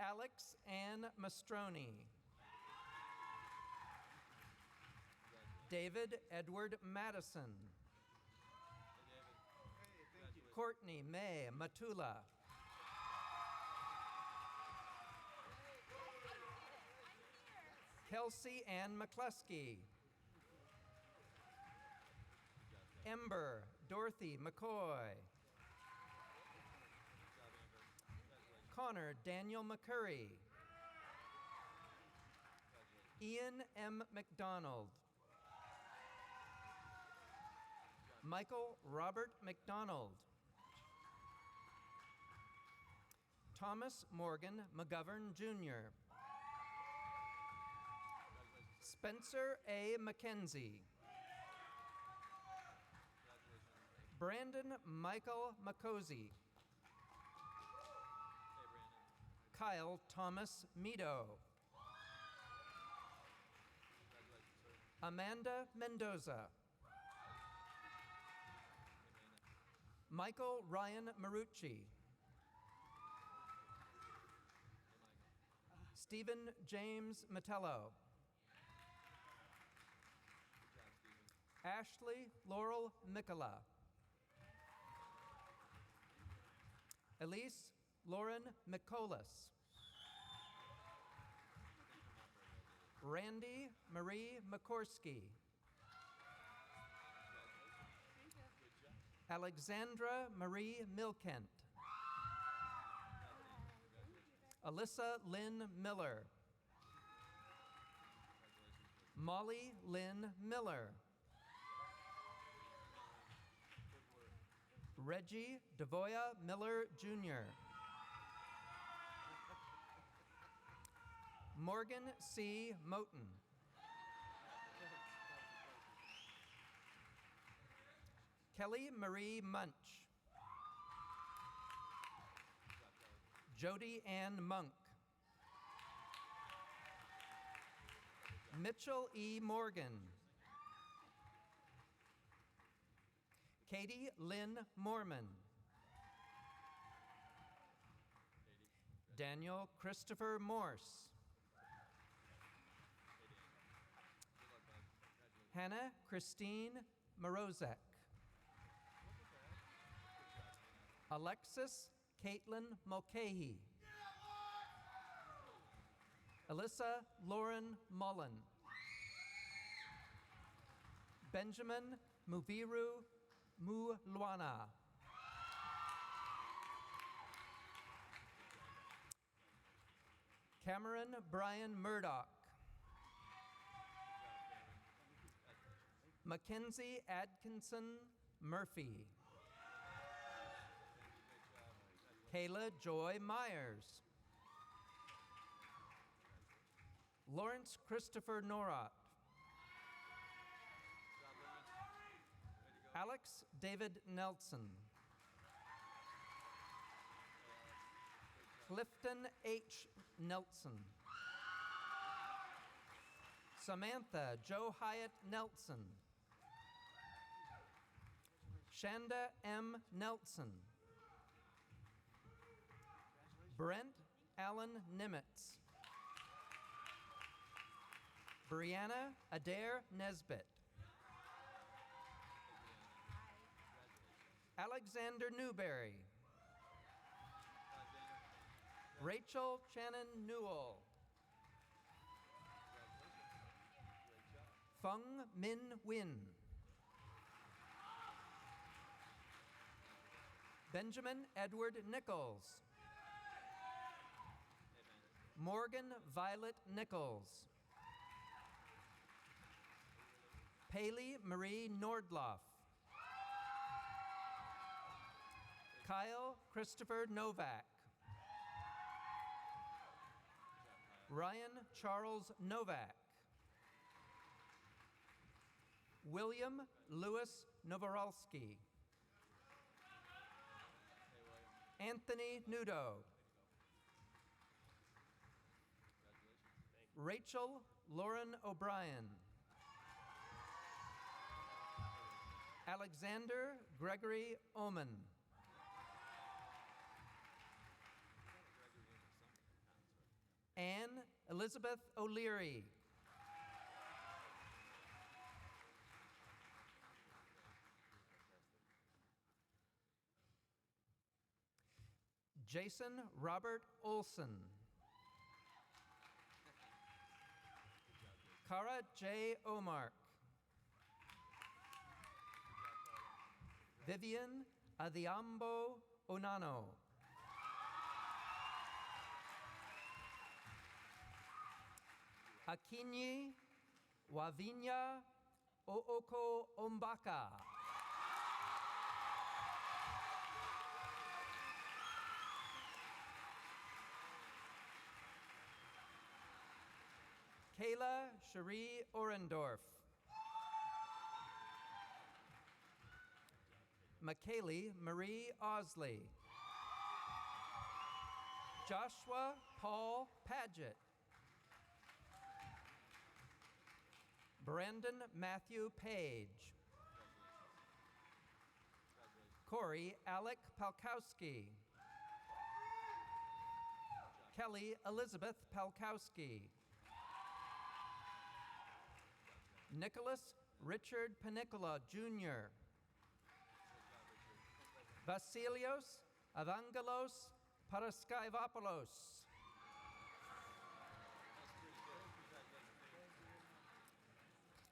[SPEAKER 8] Alex Ann Mastroni. David Edward Madison. Courtney May Matula. Kelsey Ann McCluskey. Ember Dorothy McCoy. Connor Daniel McCurry. Ian M. McDonald. Michael Robert McDonald. Thomas Morgan McGovern Jr. Spencer A. McKenzie. Brandon Michael McCosey. Kyle Thomas Meadow. Amanda Mendoza. Michael Ryan Marucci. Stephen James Metello. Ashley Laurel Mikola. Elise Lauren Mikolas. Randy Marie McCorsky. Alexandra Marie Milkent. Alyssa Lynn Miller. Molly Lynn Miller. Reggie Devoya Miller Jr. Morgan C. Moten. Kelly Marie Munch. Jody Ann Monk. Mitchell E. Morgan. Katie Lynn Mormon. Daniel Christopher Morse. Hannah Christine Morozek. Alexis Caitlin Mulcahy. Alyssa Lauren Mullen. Benjamin Muviru Mulwana. Cameron Brian Murdoch. Mackenzie Atkinson Murphy. Kayla Joy Myers. Lawrence Christopher Norot. Alex David Nelson. Clifton H. Nelson. Samantha Jo Hyatt Nelson. Shanda M. Nelson. Brent Allen Nimitz. Brianna Adair Nesbitt. Alexander Newberry. Rachel Shannon Newell. Fung Min Win. Benjamin Edward Nichols. Morgan Violet Nichols. Paley Marie Nordloff. Kyle Christopher Novak. Ryan Charles Novak. William Louis Novorowski. Anthony Nudo. Rachel Lauren O'Brien. Alexander Gregory Oman. Anne Elizabeth O'Leary. Jason Robert Olson. Kara J. Omark. Vivian Adhiambo Onano. Akinyi Wavinya Ooko Ombaka. Kayla Cherie Orendorf. McKaylee Marie Osley. Joshua Paul Paget. Brandon Matthew Page. Corey Alec Palkowski. Kelly Elizabeth Palkowski. Nicholas Richard Panicola, Jr. Vasilios Evangelos Paraskivopoulos.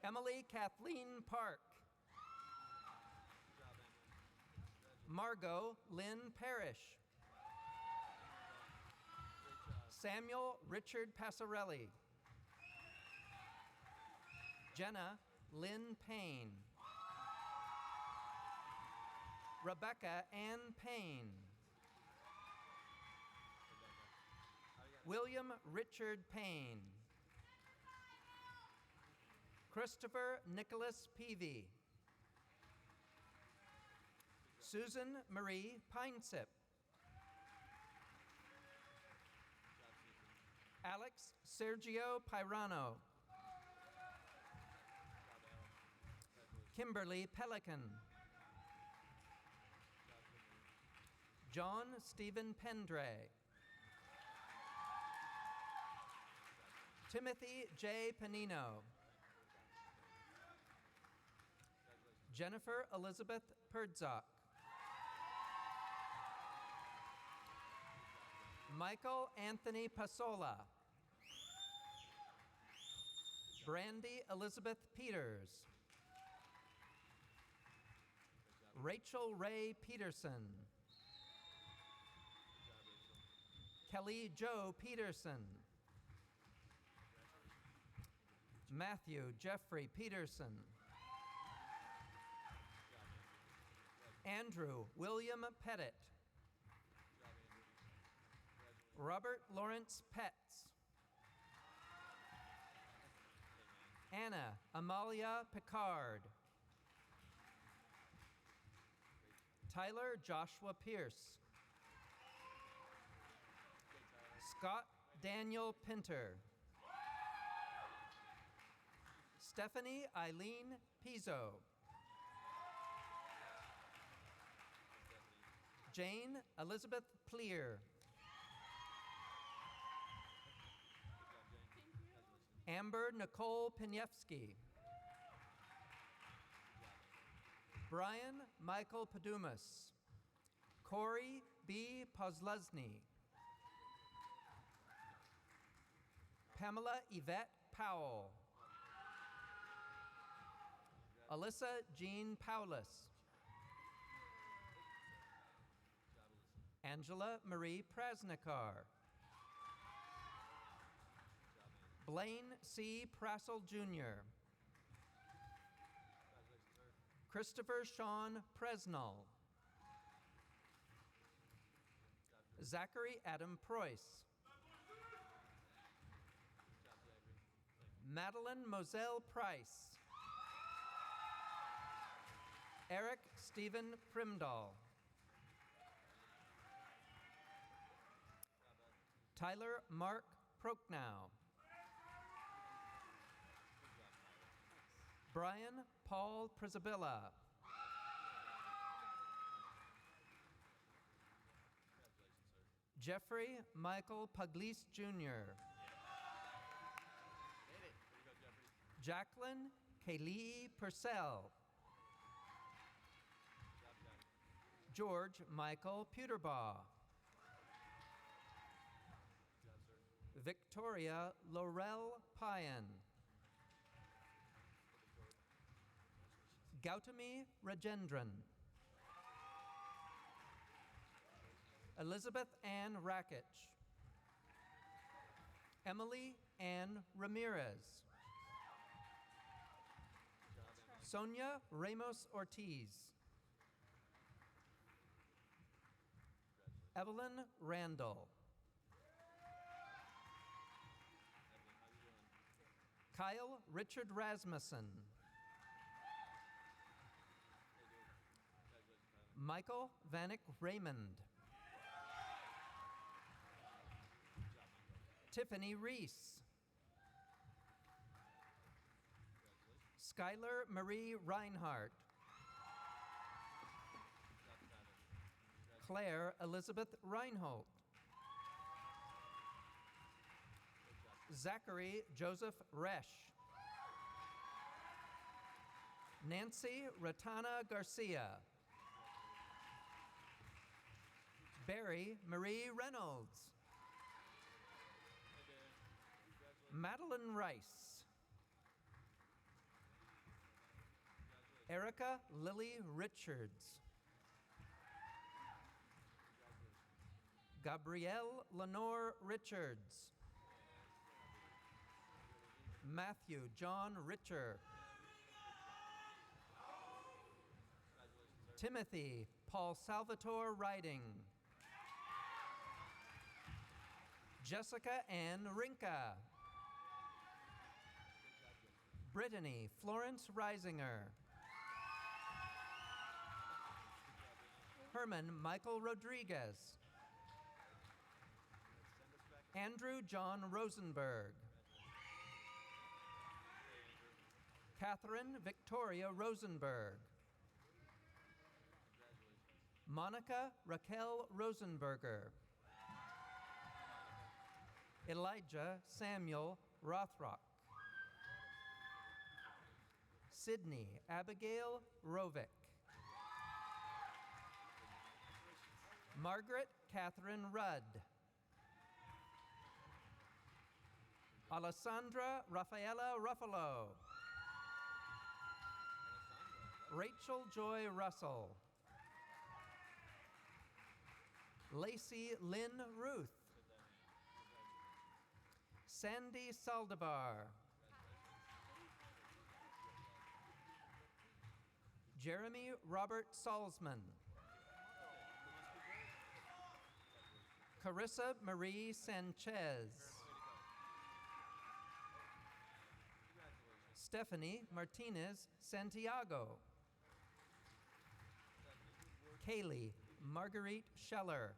[SPEAKER 8] Emily Kathleen Park. Margot Lynn Parrish. Samuel Richard Passarelli. Jenna Lynn Payne. Rebecca Ann Payne. William Richard Payne. Christopher Nicholas Peavy. Susan Marie Pinesip. Alex Sergio Pirano. Kimberly Pelican. John Stephen Pendray. Timothy J. Panino. Jennifer Elizabeth Perdzok. Michael Anthony Pasola. Brandy Elizabeth Peters. Rachel Ray Peterson. Kelly Joe Peterson. Matthew Jeffrey Peterson. Andrew William Pettit. Robert Lawrence Petz. Anna Amalia Picard. Tyler Joshua Pierce. Scott Daniel Pinter. Stephanie Eileen Pizzo. Jane Elizabeth Pleer. Amber Nicole Piniewski. Brian Michael Padumas. Corey B. Pozlesny. Pamela Yvette Powell. Alyssa Jean Paulus. Angela Marie Prasnikar. Blaine C. Prassel Jr. Christopher Sean Presnall. Zachary Adam Preuss. Madeline Moselle Price. Eric Stephen Primdahl. Tyler Mark Prochnow. Brian Paul Prisabilla. Jeffrey Michael Pugliese Jr. Jacqueline Kaylee Purcell. George Michael Puterbaugh. Victoria Laurel Payan. Gautami Rajendran. Elizabeth Ann Rakich. Emily Ann Ramirez. Sonia Ramos Ortiz. Evelyn Randall. Kyle Richard Rasmussen. Michael Vanek Raymond. Tiffany Reese. Skylar Marie Reinhardt. Claire Elizabeth Reinhold. Zachary Joseph Resch. Nancy Ratana Garcia. Barry Marie Reynolds. Madeline Rice. Erica Lily Richards. Gabrielle Lenore Richards. Matthew John Richer. Timothy Paul Salvatore Riding. Jessica Ann Rinka. Brittany Florence Reisinger. Herman Michael Rodriguez. Andrew John Rosenberg. Catherine Victoria Rosenberg. Monica Raquel Rosenberger. Elijah Samuel Rothrock. Sydney Abigail Rovick. Margaret Catherine Rudd. Alessandra Rafaela Ruffalo. Rachel Joy Russell. Lacey Lynn Ruth. Sandy Saldivar. Jeremy Robert Salzman. Carissa Marie Sanchez. Stephanie Martinez Santiago. Kaylee Marguerite Scheller.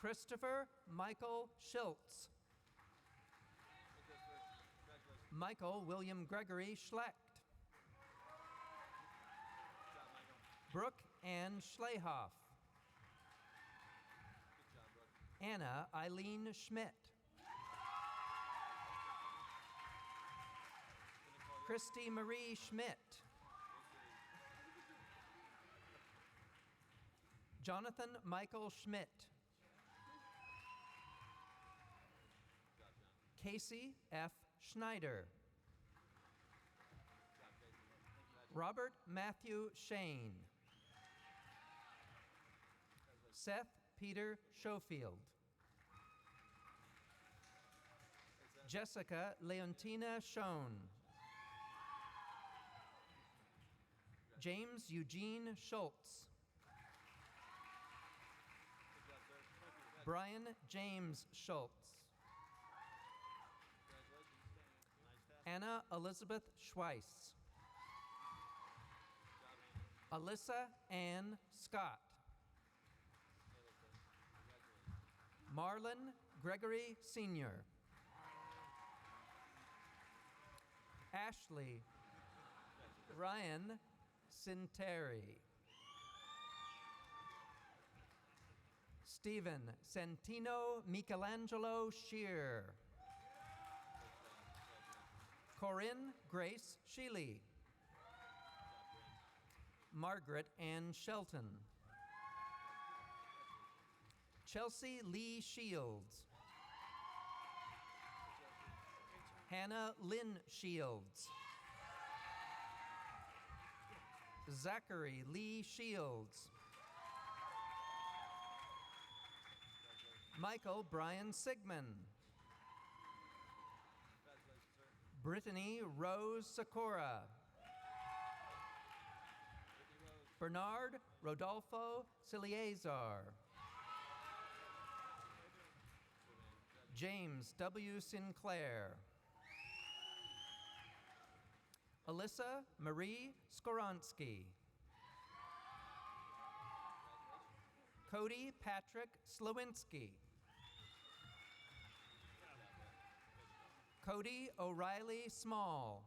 [SPEAKER 8] Christopher Michael Schiltz. Michael William Gregory Schlecht. Brooke Ann Schlehoff. Anna Eileen Schmidt. Christy Marie Schmidt. Jonathan Michael Schmidt. Casey F. Schneider. Robert Matthew Shane. Seth Peter Schofield. Jessica Leontina Schoen. James Eugene Schultz. Brian James Schultz. Anna Elizabeth Schweiss. Alyssa Ann Scott. Marlon Gregory Sr. Ashley Ryan Sinteri. Stephen Santino Michelangelo Shear. Corinne Grace Sheely. Margaret Ann Shelton. Chelsea Lee Shields. Hannah Lynn Shields. Zachary Lee Shields. Michael Brian Sigmund. Brittany Rose Sakura. Bernard Rodolfo Ciliazar. James W. Sinclair. Alyssa Marie Skoronsky. Cody Patrick Slowinski. Cody O'Reilly Small.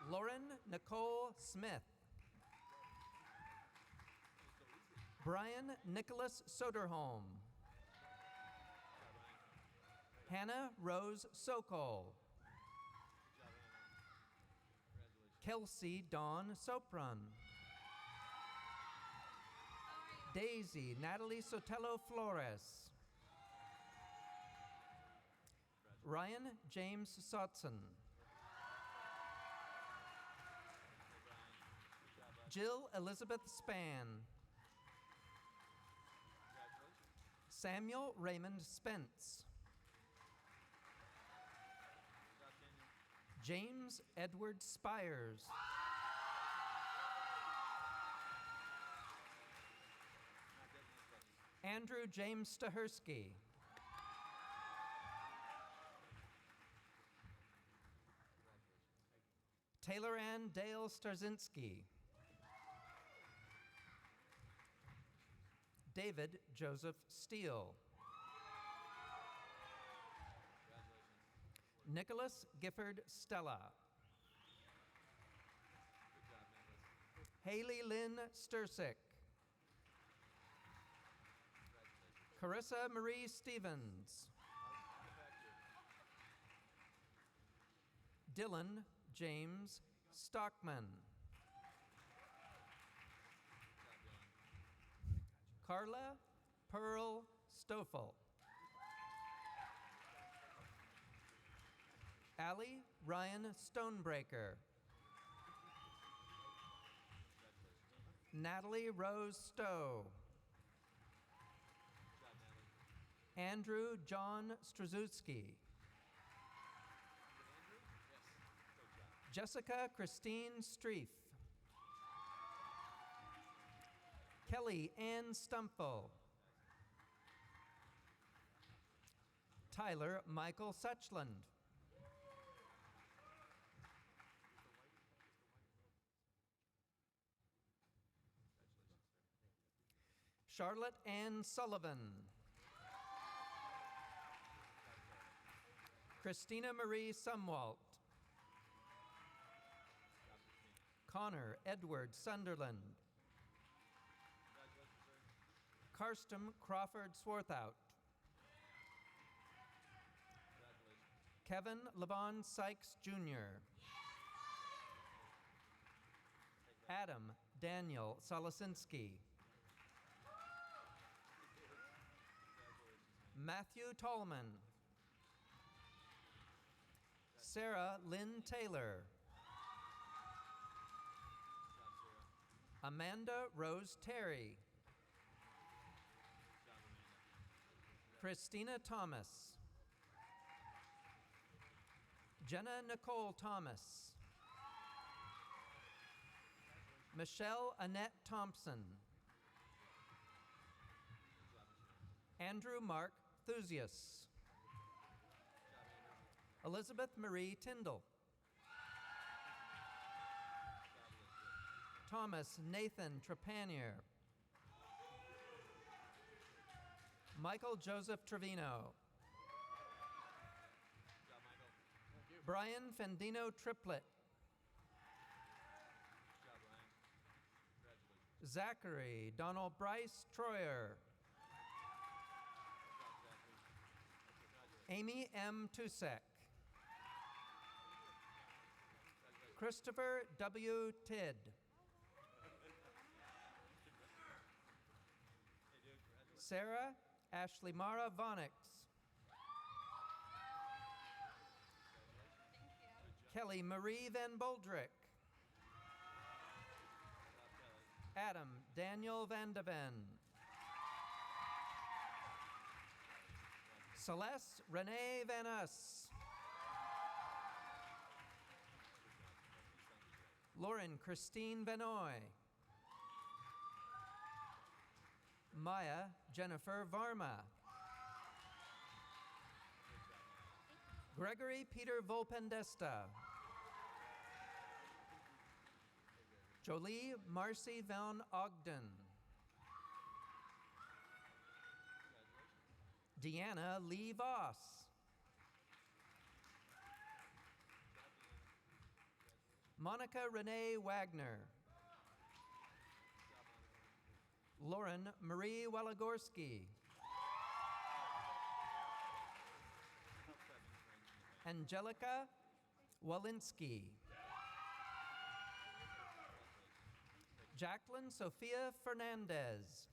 [SPEAKER 8] Lauren Nicole Smith. Brian Nicholas Soderholm. Hannah Rose Sokol. Kelsey Dawn Sopran. Daisy Natalie Sotelo Flores. Ryan James Sotson. Jill Elizabeth Spann. Samuel Raymond Spence. James Edward Spires. Andrew James Stahersky. Taylor Ann Dale Starzinski. David Joseph Steele. Nicholas Gifford Stella. Haley Lynn Stursick. Carissa Marie Stevens. Dylan James Stockman. Carla Pearl Stoffel. Allie Ryan Stonebreaker. Natalie Rose Stowe. Andrew John Strzezuski. Jessica Christine Streif. Kelly Ann Stumfel. Tyler Michael Suchland. Charlotte Ann Sullivan. Christina Marie Sumwalt. Connor Edward Sunderland. Karsten Crawford Swarthout. Kevin Levon Sykes Jr. Adam Daniel Solisinski. Matthew Tallman. Sarah Lynn Taylor. Amanda Rose Terry. Christina Thomas. Jenna Nicole Thomas. Michelle Annette Thompson. Andrew Mark Thusius. Elizabeth Marie Tyndall. Thomas Nathan Trepanier. Michael Joseph Trevino. Brian Fendino Triplett. Zachary Donald Bryce Troyer. Amy M. Tusek. Christopher W. Tidd. Sarah Ashley Mara Vonix. Kelly Marie Van Boldrick. Adam Daniel Van de Ven. Celeste Renee Van Us. Lauren Christine Vanoy. Maya Jennifer Varma. Gregory Peter Volpendesta. Jolie Marcy Van Ogden. Deanna Lee Voss. Monica Renee Wagner. Lauren Marie Walagorski. Angelica Walensky. Jacqueline Sophia Fernandez.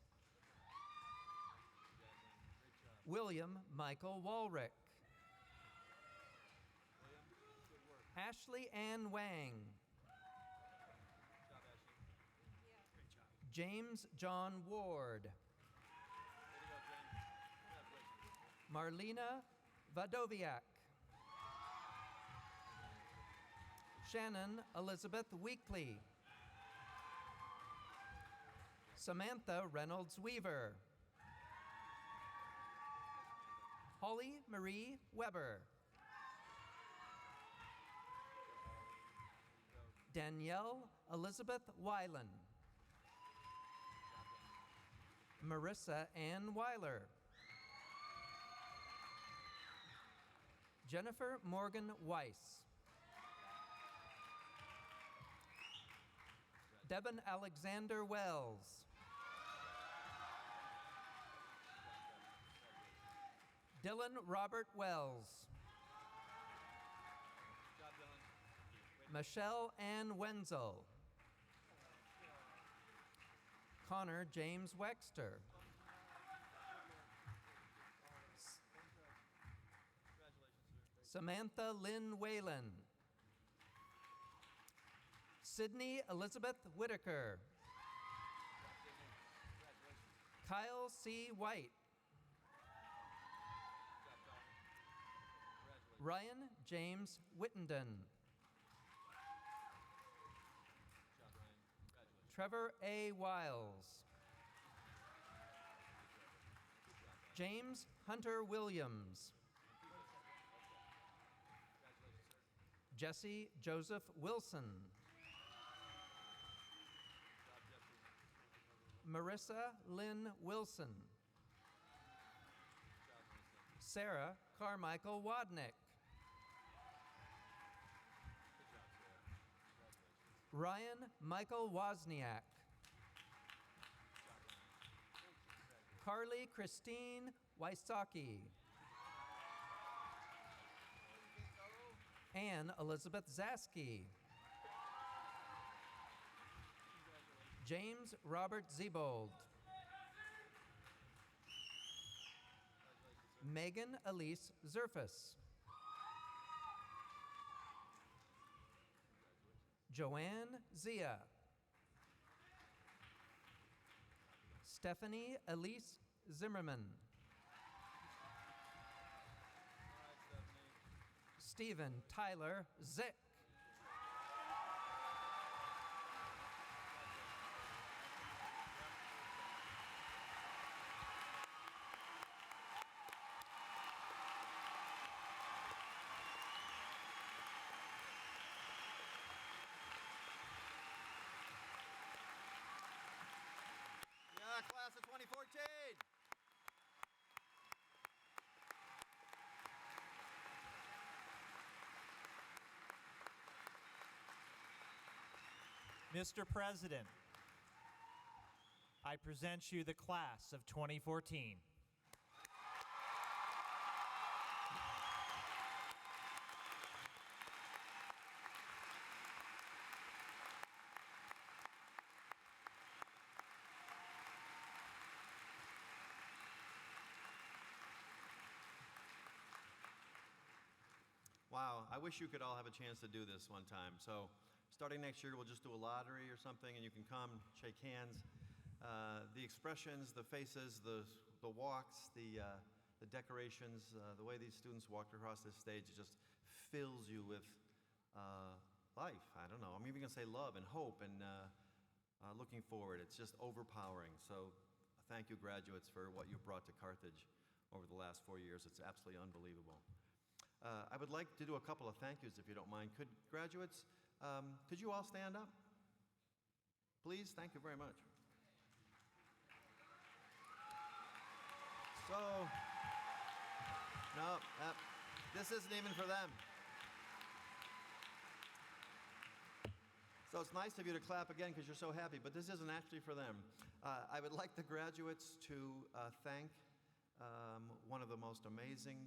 [SPEAKER 8] William Michael Walrick. Ashley Ann Wang. James John Ward. Marlena Vadoviak. Shannon Elizabeth Weekly. Samantha Reynolds Weaver. Holly Marie Weber. Danielle Elizabeth Weiland. Marissa Ann Weiler. Jennifer Morgan Weiss. Devin Alexander Wells. Dylan Robert Wells. Michelle Ann Wenzel. Connor James Wexter. Samantha Lynn Whalen. Sydney Elizabeth Whitaker. Kyle C. White. Ryan James Wittenden. Trevor A. Wiles. James Hunter Williams. Jesse Joseph Wilson. Marissa Lynn Wilson. Sarah Carmichael Wadnick. Ryan Michael Wozniak. Carly Christine Wysocki. Anne Elizabeth Zaski. James Robert Zebold. Megan Elise Zerfus. Joanne Zia. Stephanie Elise Zimmerman. Stephen Tyler Zick.
[SPEAKER 1] Yeah, class of 2014.
[SPEAKER 9] Mr. President, I present you the class of 2014.
[SPEAKER 1] Wow, I wish you could all have a chance to do this one time. So starting next year, we'll just do a lottery or something, and you can come, shake hands. The expressions, the faces, the walks, the decorations, the way these students walked across this stage, it just fills you with life. I don't know. I'm even going to say love and hope and looking forward. It's just overpowering. So thank you, graduates, for what you've brought to Carthage over the last 4 years. It's absolutely unbelievable. I would like to do a couple of thank yous, if you don't mind. Could graduates, could you all stand up? Please, thank you very much. So, no, this isn't even for them. So it's nice of you to clap again because you're so happy, but this isn't actually for them. I would like the graduates to thank one of the most amazing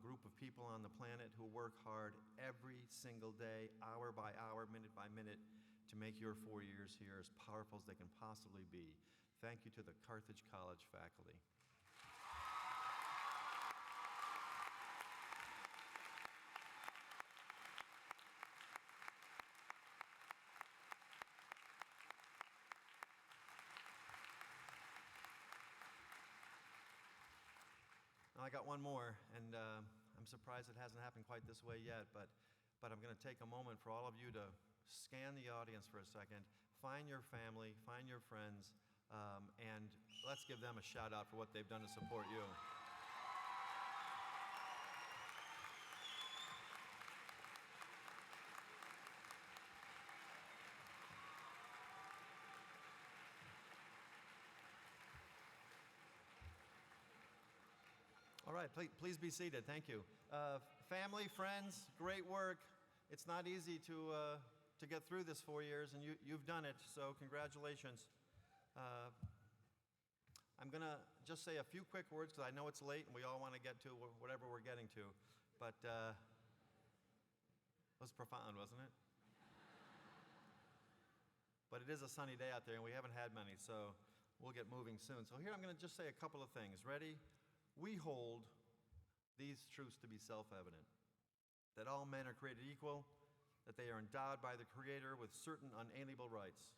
[SPEAKER 1] group of people on the planet who work hard every single day, hour by hour, minute by minute, to make your 4 years here as powerful as they can possibly be. Thank you to the Carthage College faculty. I got one more, and I'm surprised it hasn't happened quite this way yet, but I'm going to take a moment for all of you to scan the audience for a second, find your family, find your friends, and let's give them a shout out for what they've done to support you. All right, please be seated. Thank you. Family, friends, great work. It's not easy to get through this 4 years, and you've done it, so congratulations. I'm going to just say a few quick words because I know it's late and we all want to get to whatever we're getting to, but it was profound, wasn't it? But it is a sunny day out there, and we haven't had many, so we'll get moving soon. So here I'm going to just say a couple of things. Ready? We hold these truths to be self-evident, that all men are created equal, that they are endowed by the Creator with certain unalienable rights,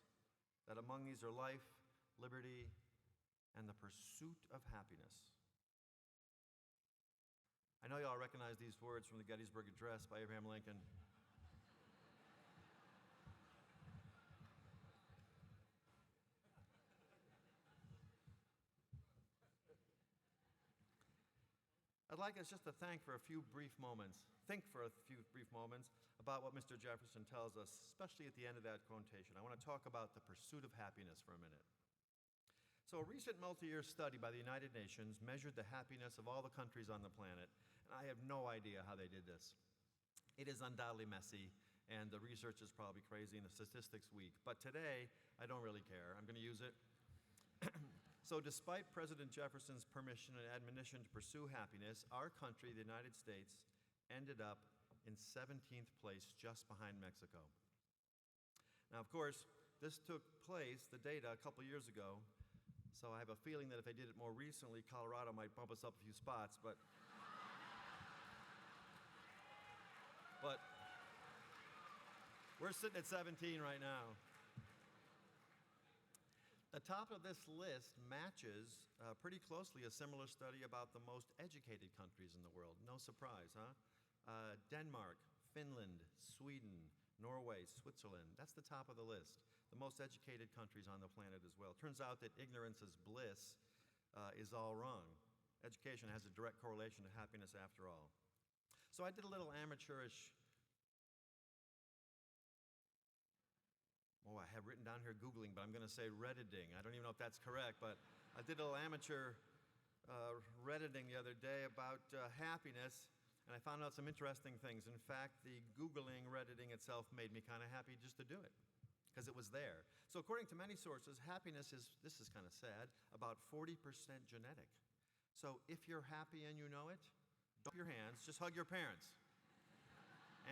[SPEAKER 1] that among these are life, liberty, and the pursuit of happiness. I know you all recognize these words from the Gettysburg Address by Abraham Lincoln. I'd like us just to think for a few brief moments about what Mr. Jefferson tells us, especially at the end of that quotation. I want to talk about the pursuit of happiness for a minute. So, a recent multi-year study by the United Nations measured the happiness of all the countries on the planet, and I have no idea how they did this. It is undoubtedly messy, and the research is probably crazy, and the statistics weak. But today, I don't really care. I'm going to use it. So, despite President Jefferson's permission and admonition to pursue happiness, our country, the United States, ended up in 17th place, just behind Mexico. Now, of course, this took place, the data, a couple years ago, so I have a feeling that if they did it more recently, Colorado might bump us up a few spots, but we're sitting at 17 right now. The top of this list matches pretty closely a similar study about the most educated countries in the world. No surprise, huh? Denmark, Finland, Sweden, Norway, Switzerland. That's the top of the list. The most educated countries on the planet as well. Turns out that ignorance is bliss is all wrong. Education has a direct correlation to happiness after all. So I did a little amateurish, I have written down here Googling, but I'm going to say Redditing. I don't even know if that's correct, but I did a little amateur Redditing the other day about happiness, and I found out some interesting things. In fact, the Googling, Redditing itself made me kind of happy just to do it, because it was there. So according to many sources, happiness is, this is kind of sad, about 40% genetic. So if you're happy and you know it, don't your hands, just hug your parents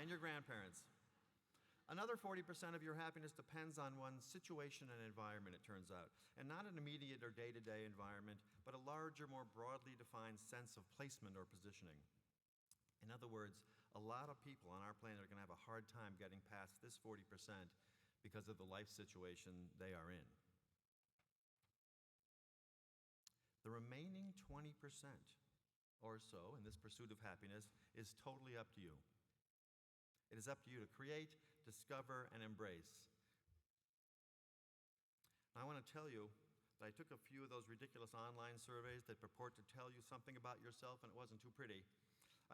[SPEAKER 1] and your grandparents. Another 40% of your happiness depends on one's situation and environment, it turns out, and not an immediate or day-to-day environment, but a larger, more broadly defined sense of placement or positioning. In other words, a lot of people on our planet are going to have a hard time getting past this 40% because of the life situation they are in. The remaining 20% or so in this pursuit of happiness is totally up to you. It is up to you to create, discover, and embrace. I want to tell you that I took a few of those ridiculous online surveys that purport to tell you something about yourself, and it wasn't too pretty.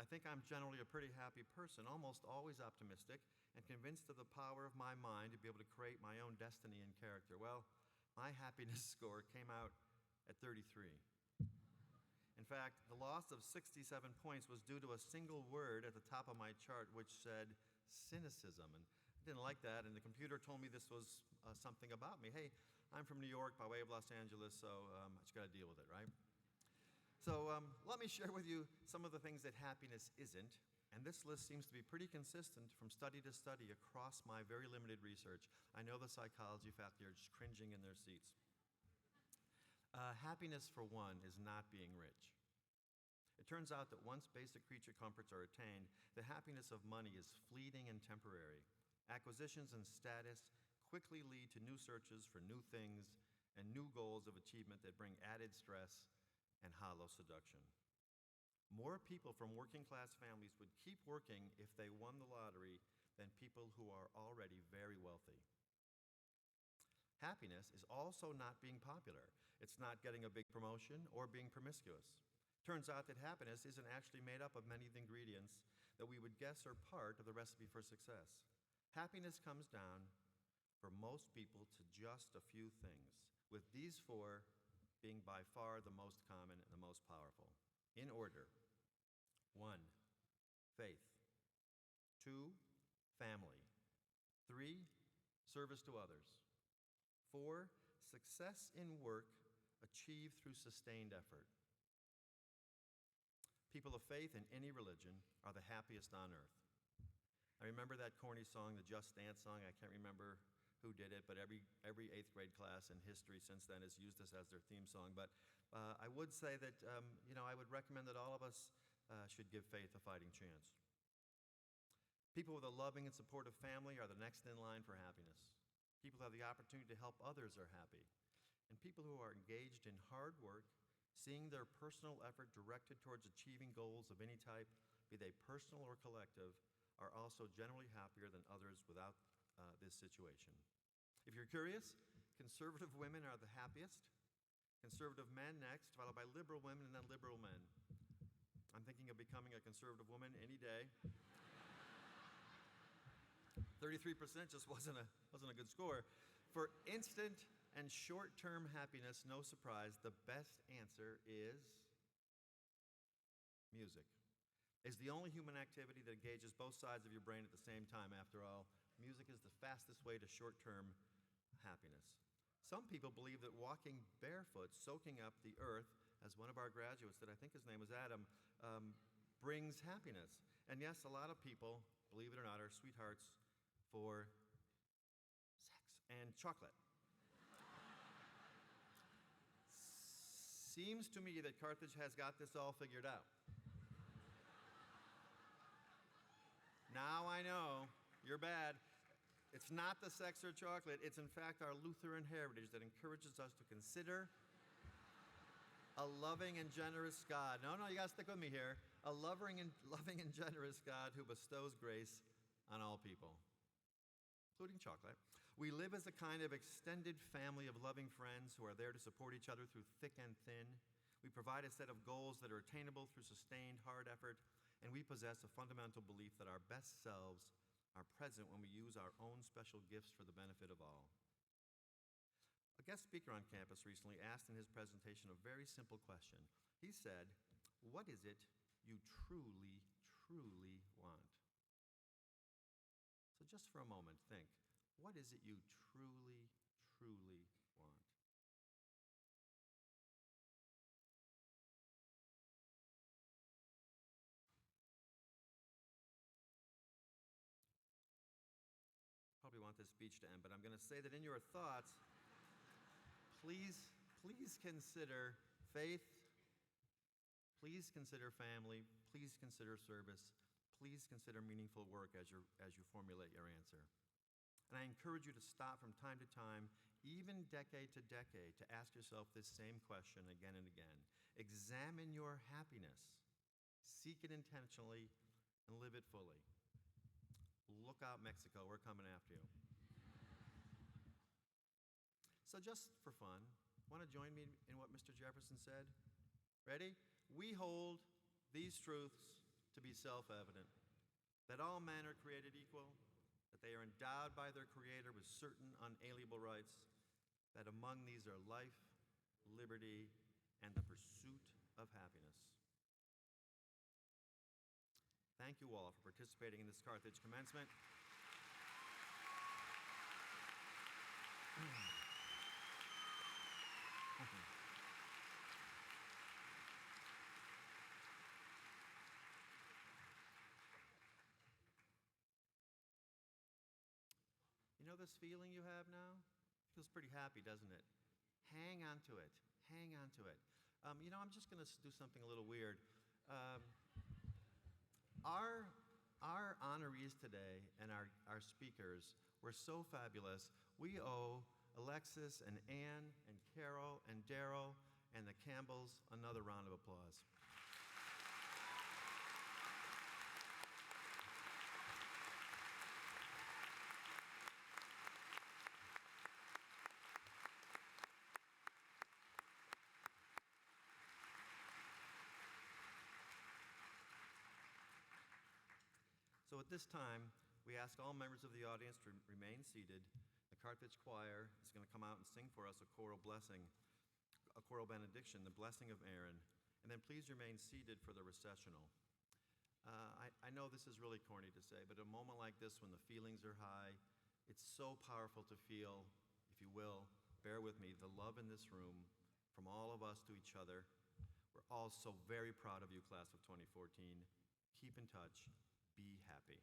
[SPEAKER 1] I think I'm generally a pretty happy person, almost always optimistic, and convinced of the power of my mind to be able to create my own destiny and character. Well, my happiness score came out at 33. In fact, the loss of 67 points was due to a single word at the top of my chart which said cynicism. And I didn't like that, and the computer told me this was something about me. Hey, I'm from New York by way of Los Angeles, so I just got to deal with it, right? So let me share with you some of the things that happiness isn't, and this list seems to be pretty consistent from study to study across my very limited research. I know the psychology faculty are just cringing in their seats. Happiness, for one, is not being rich. It turns out that once basic creature comforts are attained, the happiness of money is fleeting and temporary. Acquisitions and status quickly lead to new searches for new things and new goals of achievement that bring added stress and hollow seduction. More people from working-class families would keep working if they won the lottery than people who are already very wealthy. Happiness is also not being popular. It's not getting a big promotion or being promiscuous. Turns out that happiness isn't actually made up of many of the ingredients that we would guess are part of the recipe for success. Happiness comes down, for most people, to just a few things, with these four being by far the most common and the most powerful. In order: 1, faith; 2, family; 3, service to others; 4, success in work achieved through sustained effort. People of faith in any religion are the happiest on earth. I remember that corny song, the Just Dance song. I can't remember who did it, but every 8th grade class in history since then has used this as their theme song. But I would say that, I would recommend that all of us should give faith a fighting chance. People with a loving and supportive family are the next in line for happiness. People who have the opportunity to help others are happy. And people who are engaged in hard work, seeing their personal effort directed towards achieving goals of any type, be they personal or collective, are also generally happier than others without this situation. If you're curious, conservative women are the happiest, conservative men next, followed by liberal women and then liberal men. I'm thinking of becoming a conservative woman any day. 33% just wasn't a good score. For instant and short-term happiness, no surprise, the best answer is music. It's the only human activity that engages both sides of your brain at the same time. After all, music is the fastest way to short-term happiness. Some people believe that walking barefoot, soaking up the earth, as one of our graduates, that I think his name was Adam, brings happiness. And yes, a lot of people, believe it or not, are sweethearts for sex and chocolate. Seems to me that Carthage has got this all figured out. Now I know, you're bad. It's not the sex or chocolate. It's in fact our Lutheran heritage that encourages us to consider a loving and generous God. No, you gotta stick with me here. A loving and generous God who bestows grace on all people, including chocolate. We live as a kind of extended family of loving friends who are there to support each other through thick and thin. We provide a set of goals that are attainable through sustained hard effort, and we possess a fundamental belief that our best selves are present when we use our own special gifts for the benefit of all. A guest speaker on campus recently asked in his presentation a very simple question. He said, "What is it you truly, truly want?" So just for a moment, think, what is it you truly, truly want? Probably want this speech to end, but I'm going to say that in your thoughts, please consider faith, please consider family, please consider service, please consider meaningful work as you formulate your answer. And I encourage you to stop from time to time, even decade to decade, to ask yourself this same question again and again. Examine your happiness, seek it intentionally, and live it fully. Look out, Mexico, we're coming after you. So just for fun, want to join me in what Mr. Jefferson said? Ready? We hold these truths to be self-evident, that all men are created equal, that they are endowed by their Creator with certain unalienable rights, that among these are life, liberty, and the pursuit of happiness. Thank you all for participating in this Carthage Commencement. You know this feeling you have now? Feels pretty happy, doesn't it? Hang on to it. Hang on to it. I'm just going to do something a little weird. Our honorees today and our speakers were so fabulous. We owe Alexis and Anne and Carol and Daryl and the Campbells another round of applause. So at this time, we ask all members of the audience to remain seated. The Carthage Choir is going to come out and sing for us a choral blessing, a choral benediction, the blessing of Aaron. And then please remain seated for the recessional. I know this is really corny to say, but a moment like this when the feelings are high, it's so powerful to feel, if you will, bear with me, the love in this room from all of us to each other. We're all so very proud of you, class of 2014. Keep in touch. Be happy.